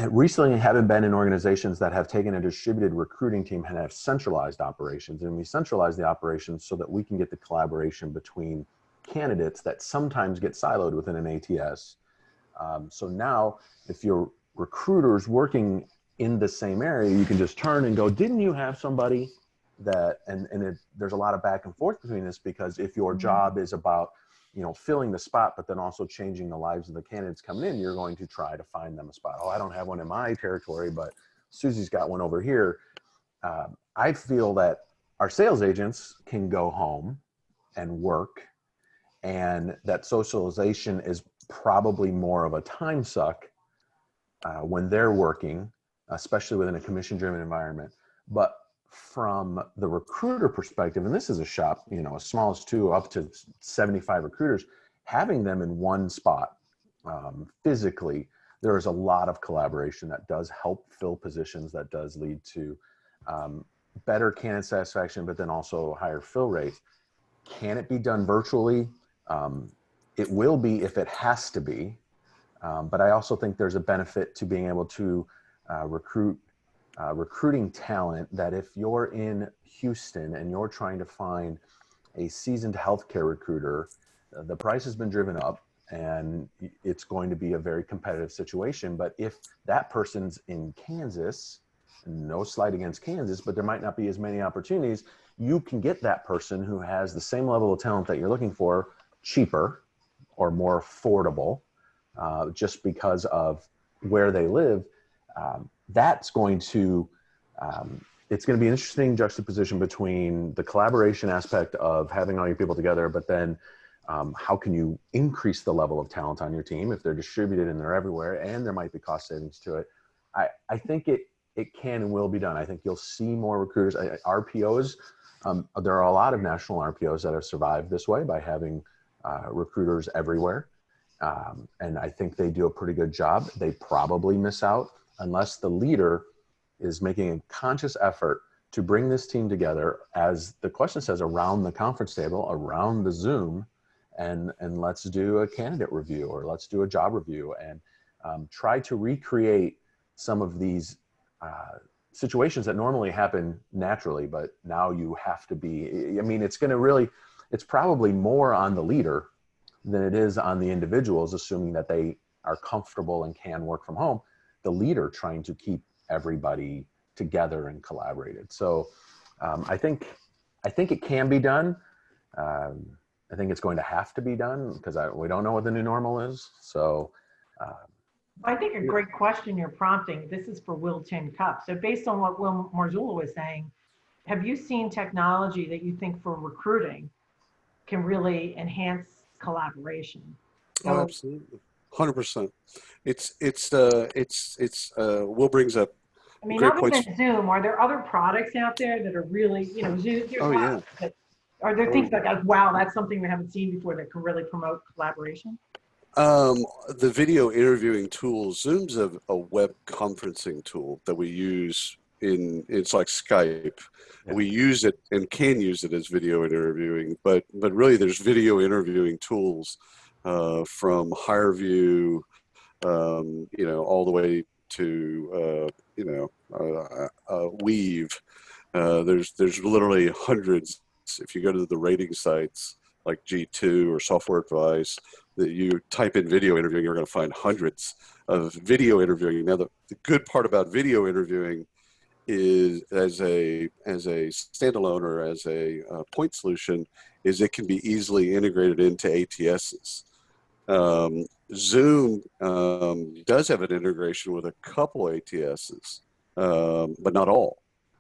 recently having been in organizations that have taken a distributed recruiting team and have centralized operations, and we centralize the operations so that we can get the collaboration between candidates that sometimes get siloed within an ATS. So now if you're recruiters working in the same area, you can just turn and go, didn't you have somebody that, there's a lot of back and forth between this, because if your job is about, filling the spot, but then also changing the lives of the candidates coming in, you're going to try to find them a spot. Oh, I don't have one in my territory, but Susie's got one over here. I feel that our sales agents can go home and work, and that socialization is probably more of a time suck when they're working, especially within a commission-driven environment. But from the recruiter perspective, and this is a shop, you know, as small as 2 up to 75 recruiters, having them in one spot physically, there is a lot of collaboration that does help fill positions, that does lead to better candidate satisfaction, but then also higher fill rates. Can it be done virtually? It will be if it has to be, but I also think there's a benefit to being able to recruiting talent, that if you're in Houston and you're trying to find a seasoned healthcare recruiter, the price has been driven up and it's going to be a very competitive situation. But if that person's in Kansas, no slight against Kansas, but there might not be as many opportunities, you can get that person who has the same level of talent that you're looking for cheaper or more affordable, just because of where they live. That's going to, it's going to be an interesting juxtaposition between the collaboration aspect of having all your people together, but then how can you increase the level of talent on your team if they're distributed and they're everywhere, and there might be cost savings to it. I think it can and will be done. I think you'll see more recruiters. RPOs, there are a lot of national RPOs that have survived this way by having recruiters everywhere. And I think they do a pretty good job. They probably miss out unless the leader is making a conscious effort to bring this team together, as the question says, around the conference table, around the Zoom, and let's do a candidate review, or let's do a job review, and try to recreate some of these situations that normally happen naturally, but now you have to be, I mean, it's probably more on the leader than it is on the individuals, assuming that they are comfortable and can work from home. The leader trying to keep everybody together and collaborated. So I think it can be done. I think it's going to have to be done because we don't know what the new normal is. So I think a great question you're prompting. This is for Will Tincup. So based on what Will Marzullo was saying, have you seen technology that you think for recruiting can really enhance collaboration? Oh, absolutely. 100%. Will brings up I mean, great other points. than Zoom, are there other products out there that are really, Zoom, there's Oh, yeah. but are there things like, wow, that's something we haven't seen before that can really promote collaboration? The video interviewing tools, Zoom's a web conferencing tool that we use it's like Skype. Yeah. We use it and can use it as video interviewing, but really there's video interviewing tools from HireVue, all the way to, Weave. There's literally hundreds. If you go to the rating sites like G2 or Software Advice, that you type in video interviewing, you're going to find hundreds of video interviewing. Now, the good part about video interviewing is, as a standalone or as a point solution, is it can be easily integrated into ATSs. Zoom does have an integration with a couple ATSs, but not all.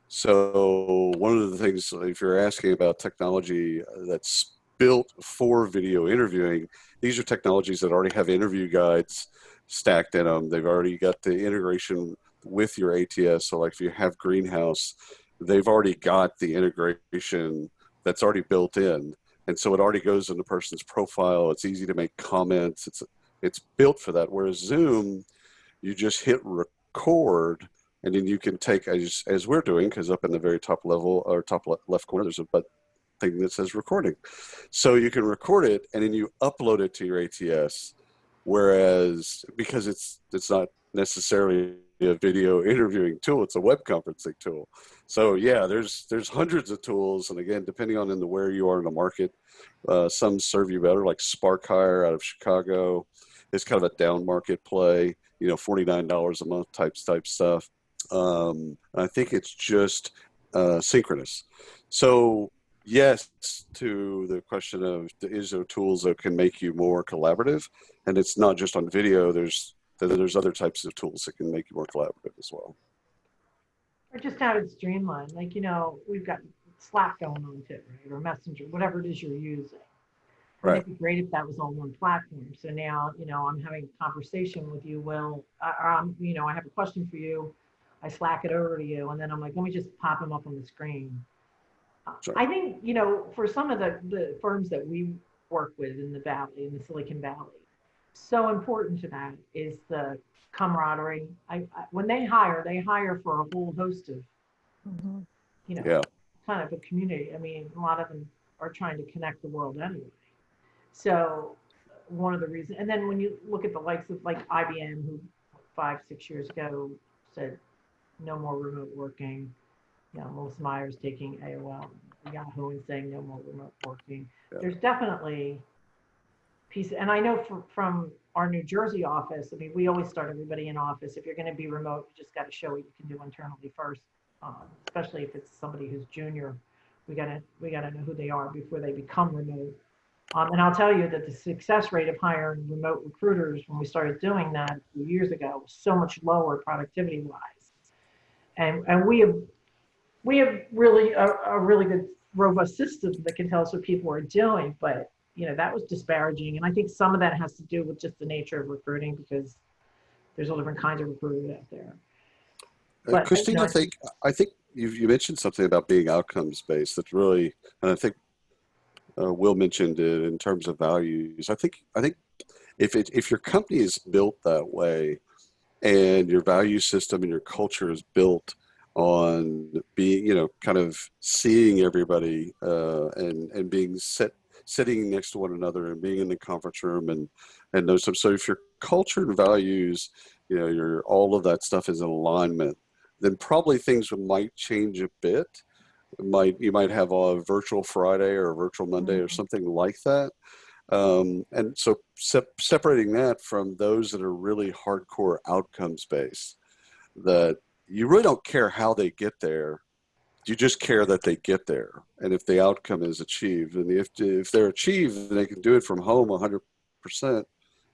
So one of the things, if you're asking about technology that's built for video interviewing, these are technologies that already have interview guides stacked in them. They've already got the integration with your ATS. So like if you have Greenhouse, they've already got the integration that's already built in. And so it already goes in the person's profile. It's easy to make comments. It's built for that. Whereas Zoom, you just hit record, and then you can take, as we're doing, because up in the very top level or top left corner, there's a thing that says recording. So you can record it and then you upload it to your ATS. Whereas, because it's not necessarily a video interviewing tool, it's a web conferencing tool. So yeah, there's hundreds of tools, and again, depending on where you are in the market, some serve you better, like Spark Hire out of Chicago. It's kind of a down market play, $49 a month type stuff. I think it's just synchronous. So yes, to the question of, is there tools that can make you more collaborative? And it's not just on video. There's other types of tools that can make you more collaborative as well. Or just have it streamlined. Like, we've got Slack going on too, right? Or Messenger, whatever it is you're using. Right. It'd be great if that was on one platform. So now, I'm having a conversation with you, Will. I have a question for you. I slack it over to you, and then I'm like, let me just pop them up on the screen. Sure. I think, for some of the firms that we work with in the Valley, in the Silicon Valley, so important to that is the camaraderie. When they hire for a whole host of, Mhm. Yeah. kind of a community. I mean, a lot of them are trying to connect the world anyway. So one of the reasons, and then when you look at the likes of like IBM, who 5, 6 years ago said no more remote working, Melissa Myers taking AOL, Yahoo, and saying no more remote working. Yeah. There's definitely pieces, and I know from our New Jersey office, I mean, we always start everybody in office. If you're going to be remote, you just got to show what you can do internally first, especially if it's somebody who's junior. We gotta know who they are before they become remote. And I'll tell you that the success rate of hiring remote recruiters when we started doing that a few years ago was so much lower productivity wise. And we have really a really good robust system that can tell us what people are doing, but that was disparaging. And I think some of that has to do with just the nature of recruiting, because there's all different kinds of recruiters out there. But, Christine, I think you mentioned something about being outcomes based. That's really, and I think Will mentioned it in terms of values. I think if your company is built that way, and your value system and your culture is built on being, kind of seeing everybody and being sitting next to one another and being in the conference room and those stuff. So if your culture and values, your all of that stuff is in alignment, then probably things might change a bit. You might have a virtual Friday or a virtual Monday or something like that. And so separating that from those that are really hardcore outcomes based, that you really don't care how they get there. You just care that they get there. And if the outcome is achieved, and if they're achieved and they can do it from home 100%,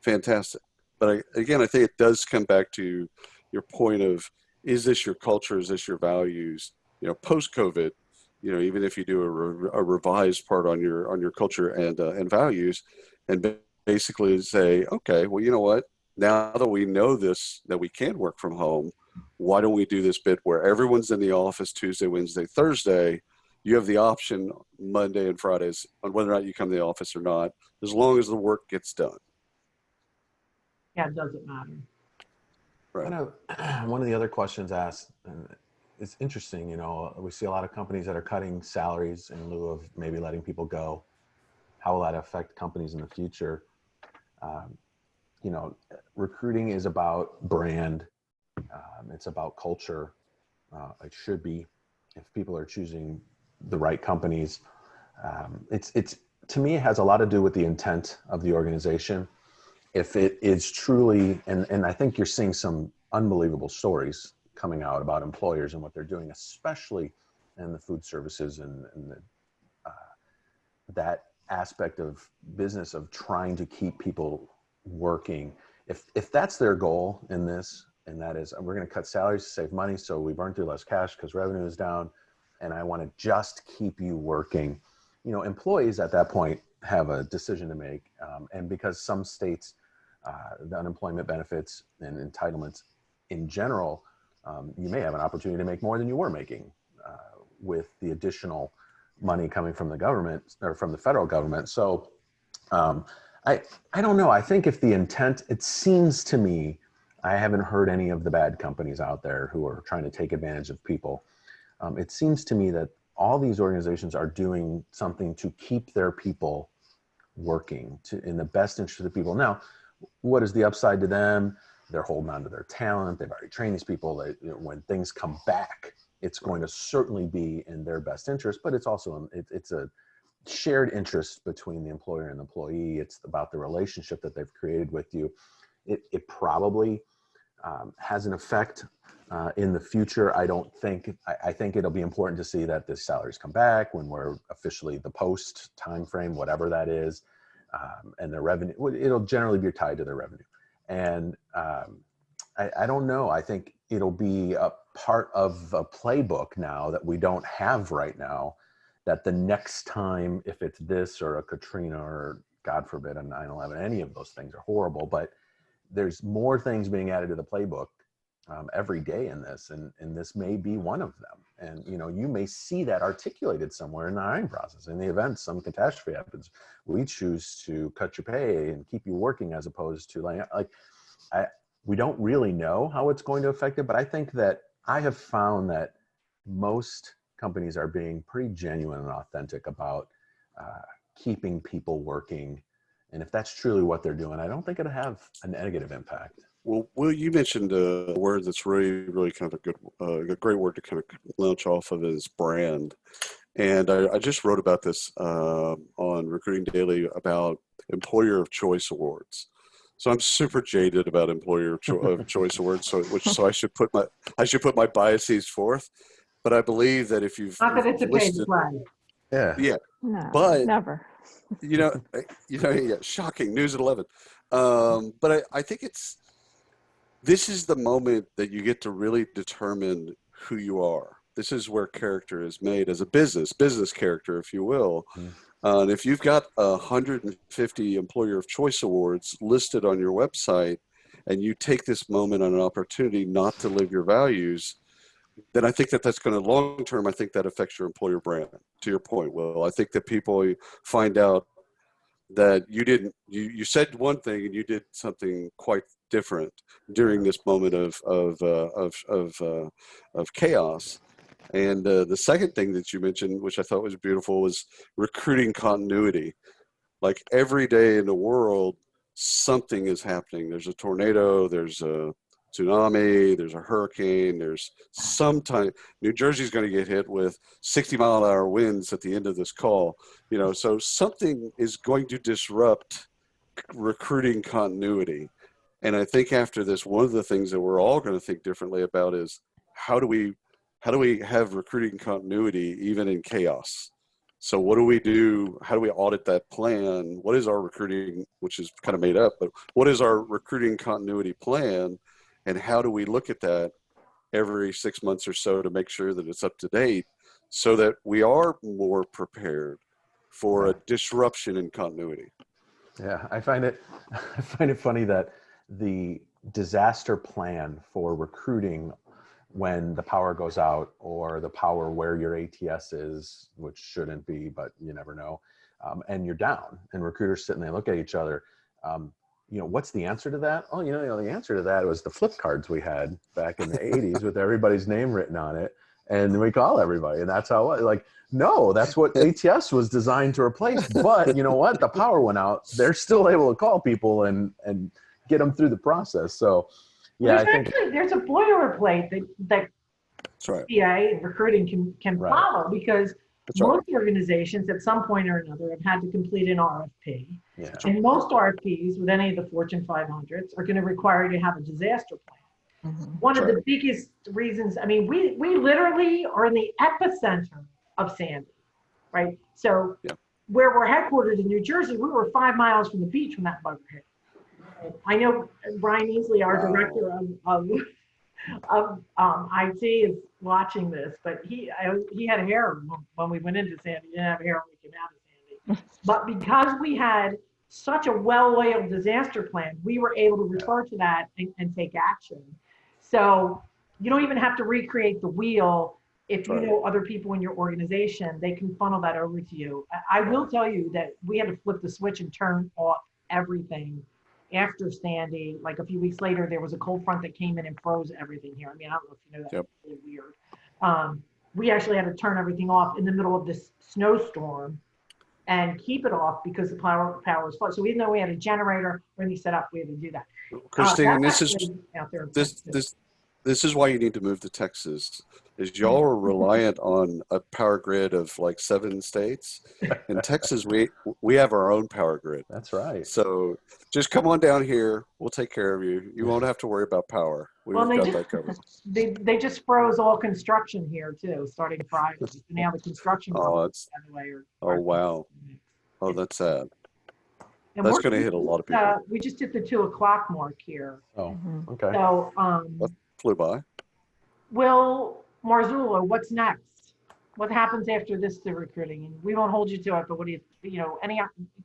fantastic. But again, I think it does come back to your point of, is this your culture? Is this your values? Post-COVID, even if you do a revised part on your culture and values, and basically say, okay, well, you know what? Now that we know this, that we can work from home, why don't we do this bit where everyone's in the office Tuesday, Wednesday, Thursday? You have the option Monday and Fridays on whether or not you come to the office or not, as long as the work gets done. Yeah, it doesn't matter. Right. One of the other questions asked, and it's interesting, we see a lot of companies that are cutting salaries in lieu of maybe letting people go. How will that affect companies in the future? Recruiting is about brand. It's about culture. It should be, if people are choosing the right companies. It's to me, it has a lot to do with the intent of the organization. If it is truly, and I think you're seeing some unbelievable stories coming out about employers and what they're doing, especially in the food services and that aspect of business of trying to keep people working. If that's their goal in this, and that is, we're going to cut salaries to save money, so we burn through less cash because revenue is down, and I want to just keep you working. Employees at that point have a decision to make, and because some states, the unemployment benefits and entitlements in general, you may have an opportunity to make more than you were making with the additional money coming from the government or from the federal government. So I don't know. I think if the intent, it seems to me, I haven't heard any of the bad companies out there who are trying to take advantage of people. It seems to me that all these organizations are doing something to keep their people working in the best interest of the people. Now, what is the upside to them? They're holding on to their talent. They've already trained these people. When things come back, it's going to certainly be in their best interest, but it's also, it's a shared interest between the employer and the employee. It's about the relationship that they've created with you. It probably has an effect in the future. I think it'll be important to see that the salaries come back when we're officially the post time frame, whatever that is, and their revenue, it'll generally be tied to their revenue. And I don't know. I think it'll be a part of a playbook now that we don't have right now, that the next time, if it's this or a Katrina or God forbid a 9/11, any of those things are horrible, but there's more things being added to the playbook every day in this, and this may be one of them. And you may see that articulated somewhere in the hiring process. In the event some catastrophe happens, we choose to cut your pay and keep you working as opposed to we don't really know how it's going to affect it, but I think that I have found that most companies are being pretty genuine and authentic about keeping people working. And if that's truly what they're doing, I don't think it'll have a negative impact. Well, Will, you mentioned a word that's really kind of a great word to kind of launch off of is brand. And I just wrote about this on Recruiting Daily about Employer of Choice Awards. So I'm super jaded about Employer of Choice Awards, so I should put my biases forth. But I believe that if you've Not that it's a paid listed, play. yeah, No, but never. yeah, shocking news at 11. But I think this is the moment that you get to really determine who you are. This is where character is made as a business character, if you will. And if you've got 150 Employer of Choice Awards listed on your website, and you take this moment on an opportunity not to live your values, then I think that's going to long term, I think that affects your employer brand. To your point, Will, I think that people find out that you said one thing and you did something quite different during this moment of chaos. And the second thing that you mentioned, which I thought was beautiful, was recruiting continuity. Like every day in the world, something is happening. There's a tornado, there's a tsunami, there's a hurricane, there's sometime New Jersey's going to get hit with 60-mile-an-hour winds at the end of this call. So something is going to disrupt recruiting continuity. And I think after this, one of the things that we're all going to think differently about is how do we have recruiting continuity even in chaos? So what do we do? How do we audit that plan? What is our recruiting, which is kind of made up, but what is our recruiting continuity plan? And how do we look at that every 6 months or so to make sure that it's up to date so that we are more prepared for a disruption in continuity? Yeah, I find it funny that the disaster plan for recruiting when the power goes out or the power where your ATS is, which shouldn't be, but you never know, and you're down and recruiters sit and they look at each other. What's the answer to that? Oh, the answer to that was the flip cards we had back in the 80s with everybody's name written on it. And we call everybody. And that's how, no, that's what ATS was designed to replace. But you know what? The power went out. They're still able to call people and get them through the process. So, yeah, There's a boilerplate that That's right. CA recruiting can Right. follow, because That's right. most organizations at some point or another have had to complete an RFP. Yeah. And most RFPs with any of the Fortune 500s are going to require you to have a disaster plan. One of the biggest reasons, we literally are in the epicenter of Sandy, right? So where we're headquartered in New Jersey, we were 5 miles from the beach when that bugger hit. I know Brian Easley, our director of IT, is watching this, but he had hair when we went into Sandy. He didn't have hair when we came out of Sandy. But because we had such a well-oiled disaster plan, we were able to refer to that and take action. So you don't even have to recreate the wheel. If you know other people in your organization, they can funnel that over to you. I will tell you that we had to flip the switch and turn off everything after Sandy. Like a few weeks later, there was a cold front that came in and froze everything here. I don't know if you know that. Yep. It's really weird. We actually had to turn everything off in the middle of this snowstorm and keep it off because the power was flooded. So even though we had a generator already set up, we had to do that. Christine, This this is why you need to move to Texas. Is y'all are reliant on a power grid of like 7 states. In Texas, we have our own power grid. That's right. So just come on down here. We'll take care of you. You won't have to worry about power. We've got that covered. They just froze all construction here too, starting Friday. Now the construction. Wow. Oh, that's sad. And that's going to hit a lot of people. We just hit the 2 o'clock mark here. Oh, okay. So, that flew by. Will Marzullo, what's next? What happens after this to recruiting? And we won't hold you to it, but what do it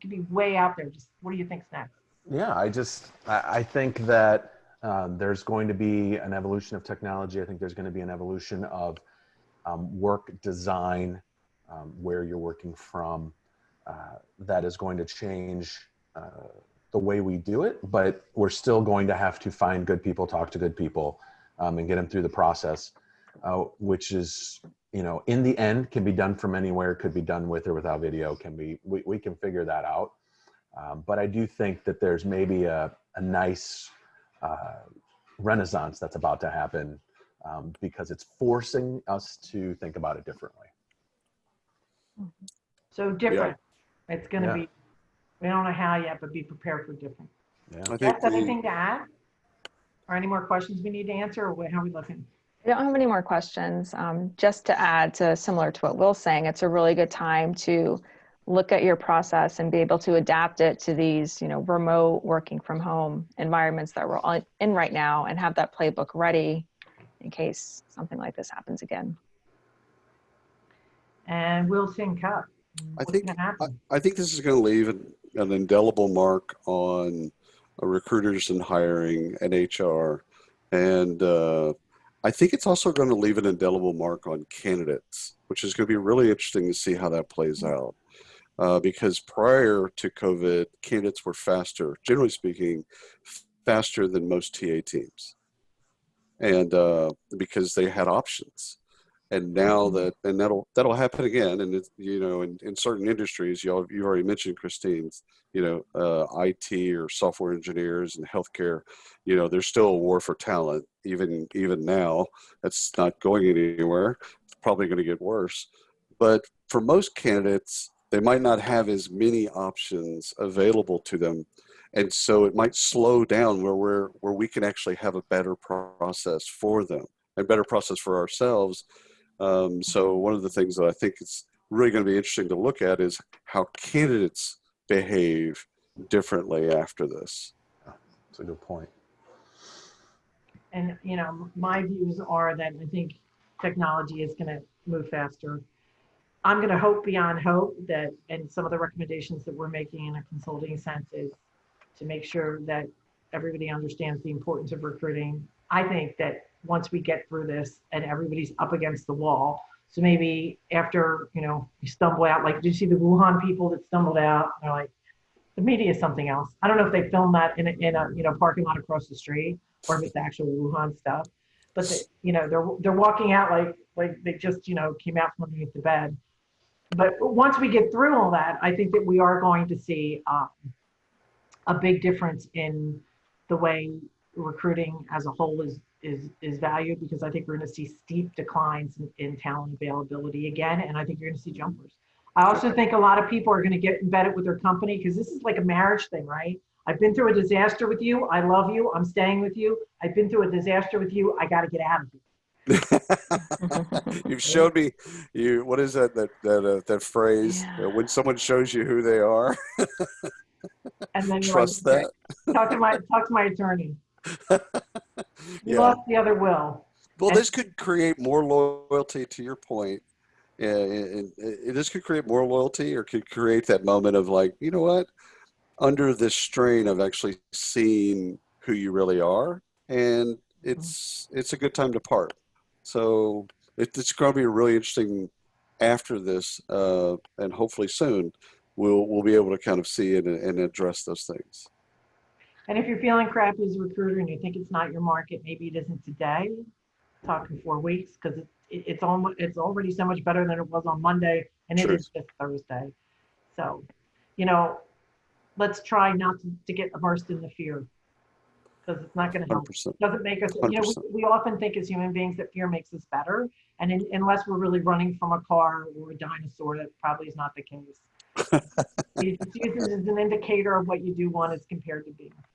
could be way out there. Just what do you think's next? Yeah, I think that There's going to be an evolution of technology. I think there's going to be an evolution of work design, where you're working from, that is going to change the way we do it, but we're still going to have to find good people, talk to good people, and get them through the process, which is, in the end can be done from anywhere, could be done with or without video, we can figure that out. But I do think that there's maybe a nice renaissance that's about to happen, because it's forcing us to think about it differently. So different. It's going to be, we don't know how yet, but be prepared for different. Yeah. I think Jess, anything to add? Or any more questions we need to answer, or how are we looking? I don't have any more questions. Just to add to similar to what Will's saying, it's a really good time to look at your process and be able to adapt it to these, remote working from home environments that we're all in right now, and have that playbook ready in case something like this happens again. And Will Tincup. I think this is going to leave an indelible mark on recruiters and hiring and HR. And I think it's also going to leave an indelible mark on candidates, which is going to be really interesting to see how that plays out. Because prior to COVID, candidates were faster, generally speaking, faster than most TA teams. And because they had options. And now that'll happen again. And it's, in certain industries, you already mentioned, Christine, IT or software engineers and healthcare, there's still a war for talent. Even now, that's not going anywhere. It's probably going to get worse. But for most candidates, they might not have as many options available to them. And so it might slow down where we can actually have a better process for them, a better process for ourselves. So one of the things that I think is really going to be interesting to look at is how candidates behave differently after this. That's a good point. And, my views are that I think technology is going to move faster. I'm going to hope beyond hope that, and some of the recommendations that we're making in a consulting sense is to make sure that everybody understands the importance of recruiting. I think that once we get through this and everybody's up against the wall, so maybe after, we stumble out, like, did you see the Wuhan people that stumbled out? They're like, the media is something else. I don't know if they filmed that in a parking lot across the street, or if it's actual Wuhan stuff, but they're walking out like they just, came out from underneath the bed. But once we get through all that, I think that we are going to see a big difference in the way recruiting as a whole is valued, because I think we're going to see steep declines in talent availability again, and I think you're going to see jumpers. I also think a lot of people are going to get embedded with their company, because this is like a marriage thing, right? I've been through a disaster with you. I love you. I'm staying with you. I've been through a disaster with you. I got to get out of here. You've showed me what is that phrase? Yeah. When someone shows you who they are, And then trust like, that. talk to my attorney. You Yeah. lost the other will. Well, this could create more loyalty, to your point. And this could create more loyalty, or could create that moment of like, you know what? Under this strain of actually seeing who you really are, and it's a good time to part. So it's going to be really interesting after this, and hopefully soon we'll be able to kind of see it and address those things. And if you're feeling crappy as a recruiter and you think it's not your market, maybe it isn't today, talk in 4 weeks, because it's already so much better than it was on Monday, and it is just Thursday. So, let's try not to get immersed in the fear, because it's not going to help. 100%. It doesn't make us, 100%. we often think as human beings that fear makes us better. And unless we're really running from a car or a dinosaur, that probably is not the case. It's used as an indicator of what you do want as compared to being afraid.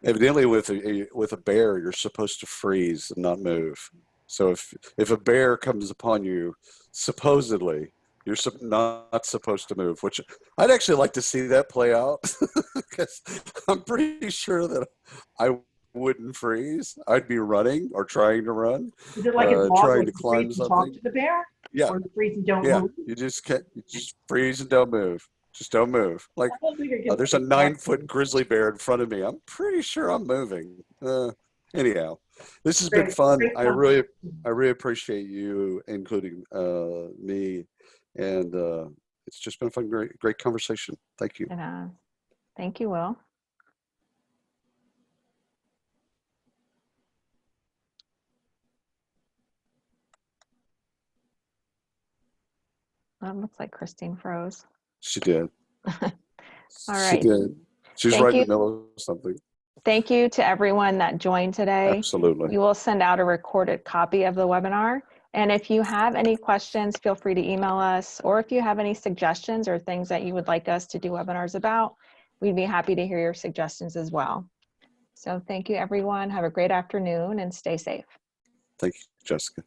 Evidently, with a bear, you're supposed to freeze and not move. So if a bear comes upon you, supposedly, you're not supposed to move, which I'd actually like to see that play out, because I'm pretty sure that I wouldn't freeze. I'd be running or trying to run. Is it like it's trying to climb something? Talk to the bear? Yeah. Or freeze and don't Yeah. move? You just freeze and don't move. Just don't move. Like, I don't think it gets there's a like that. 9-foot grizzly bear in front of me. I'm pretty sure I'm moving. Anyhow, this has been Great. fun. Great I conversation. really appreciate you including me, and it's just been a fun, great conversation. Thank you. And thank you, Will. Looks like Christine froze. She did. All She right. did. She's Thank right in you. the middle of something. Thank you to everyone that joined today. Absolutely. We will send out a recorded copy of the webinar. And if you have any questions, feel free to email us, or if you have any suggestions or things that you would like us to do webinars about, we'd be happy to hear your suggestions as well. So thank you, everyone. Have a great afternoon and stay safe. Thank you, Jessica.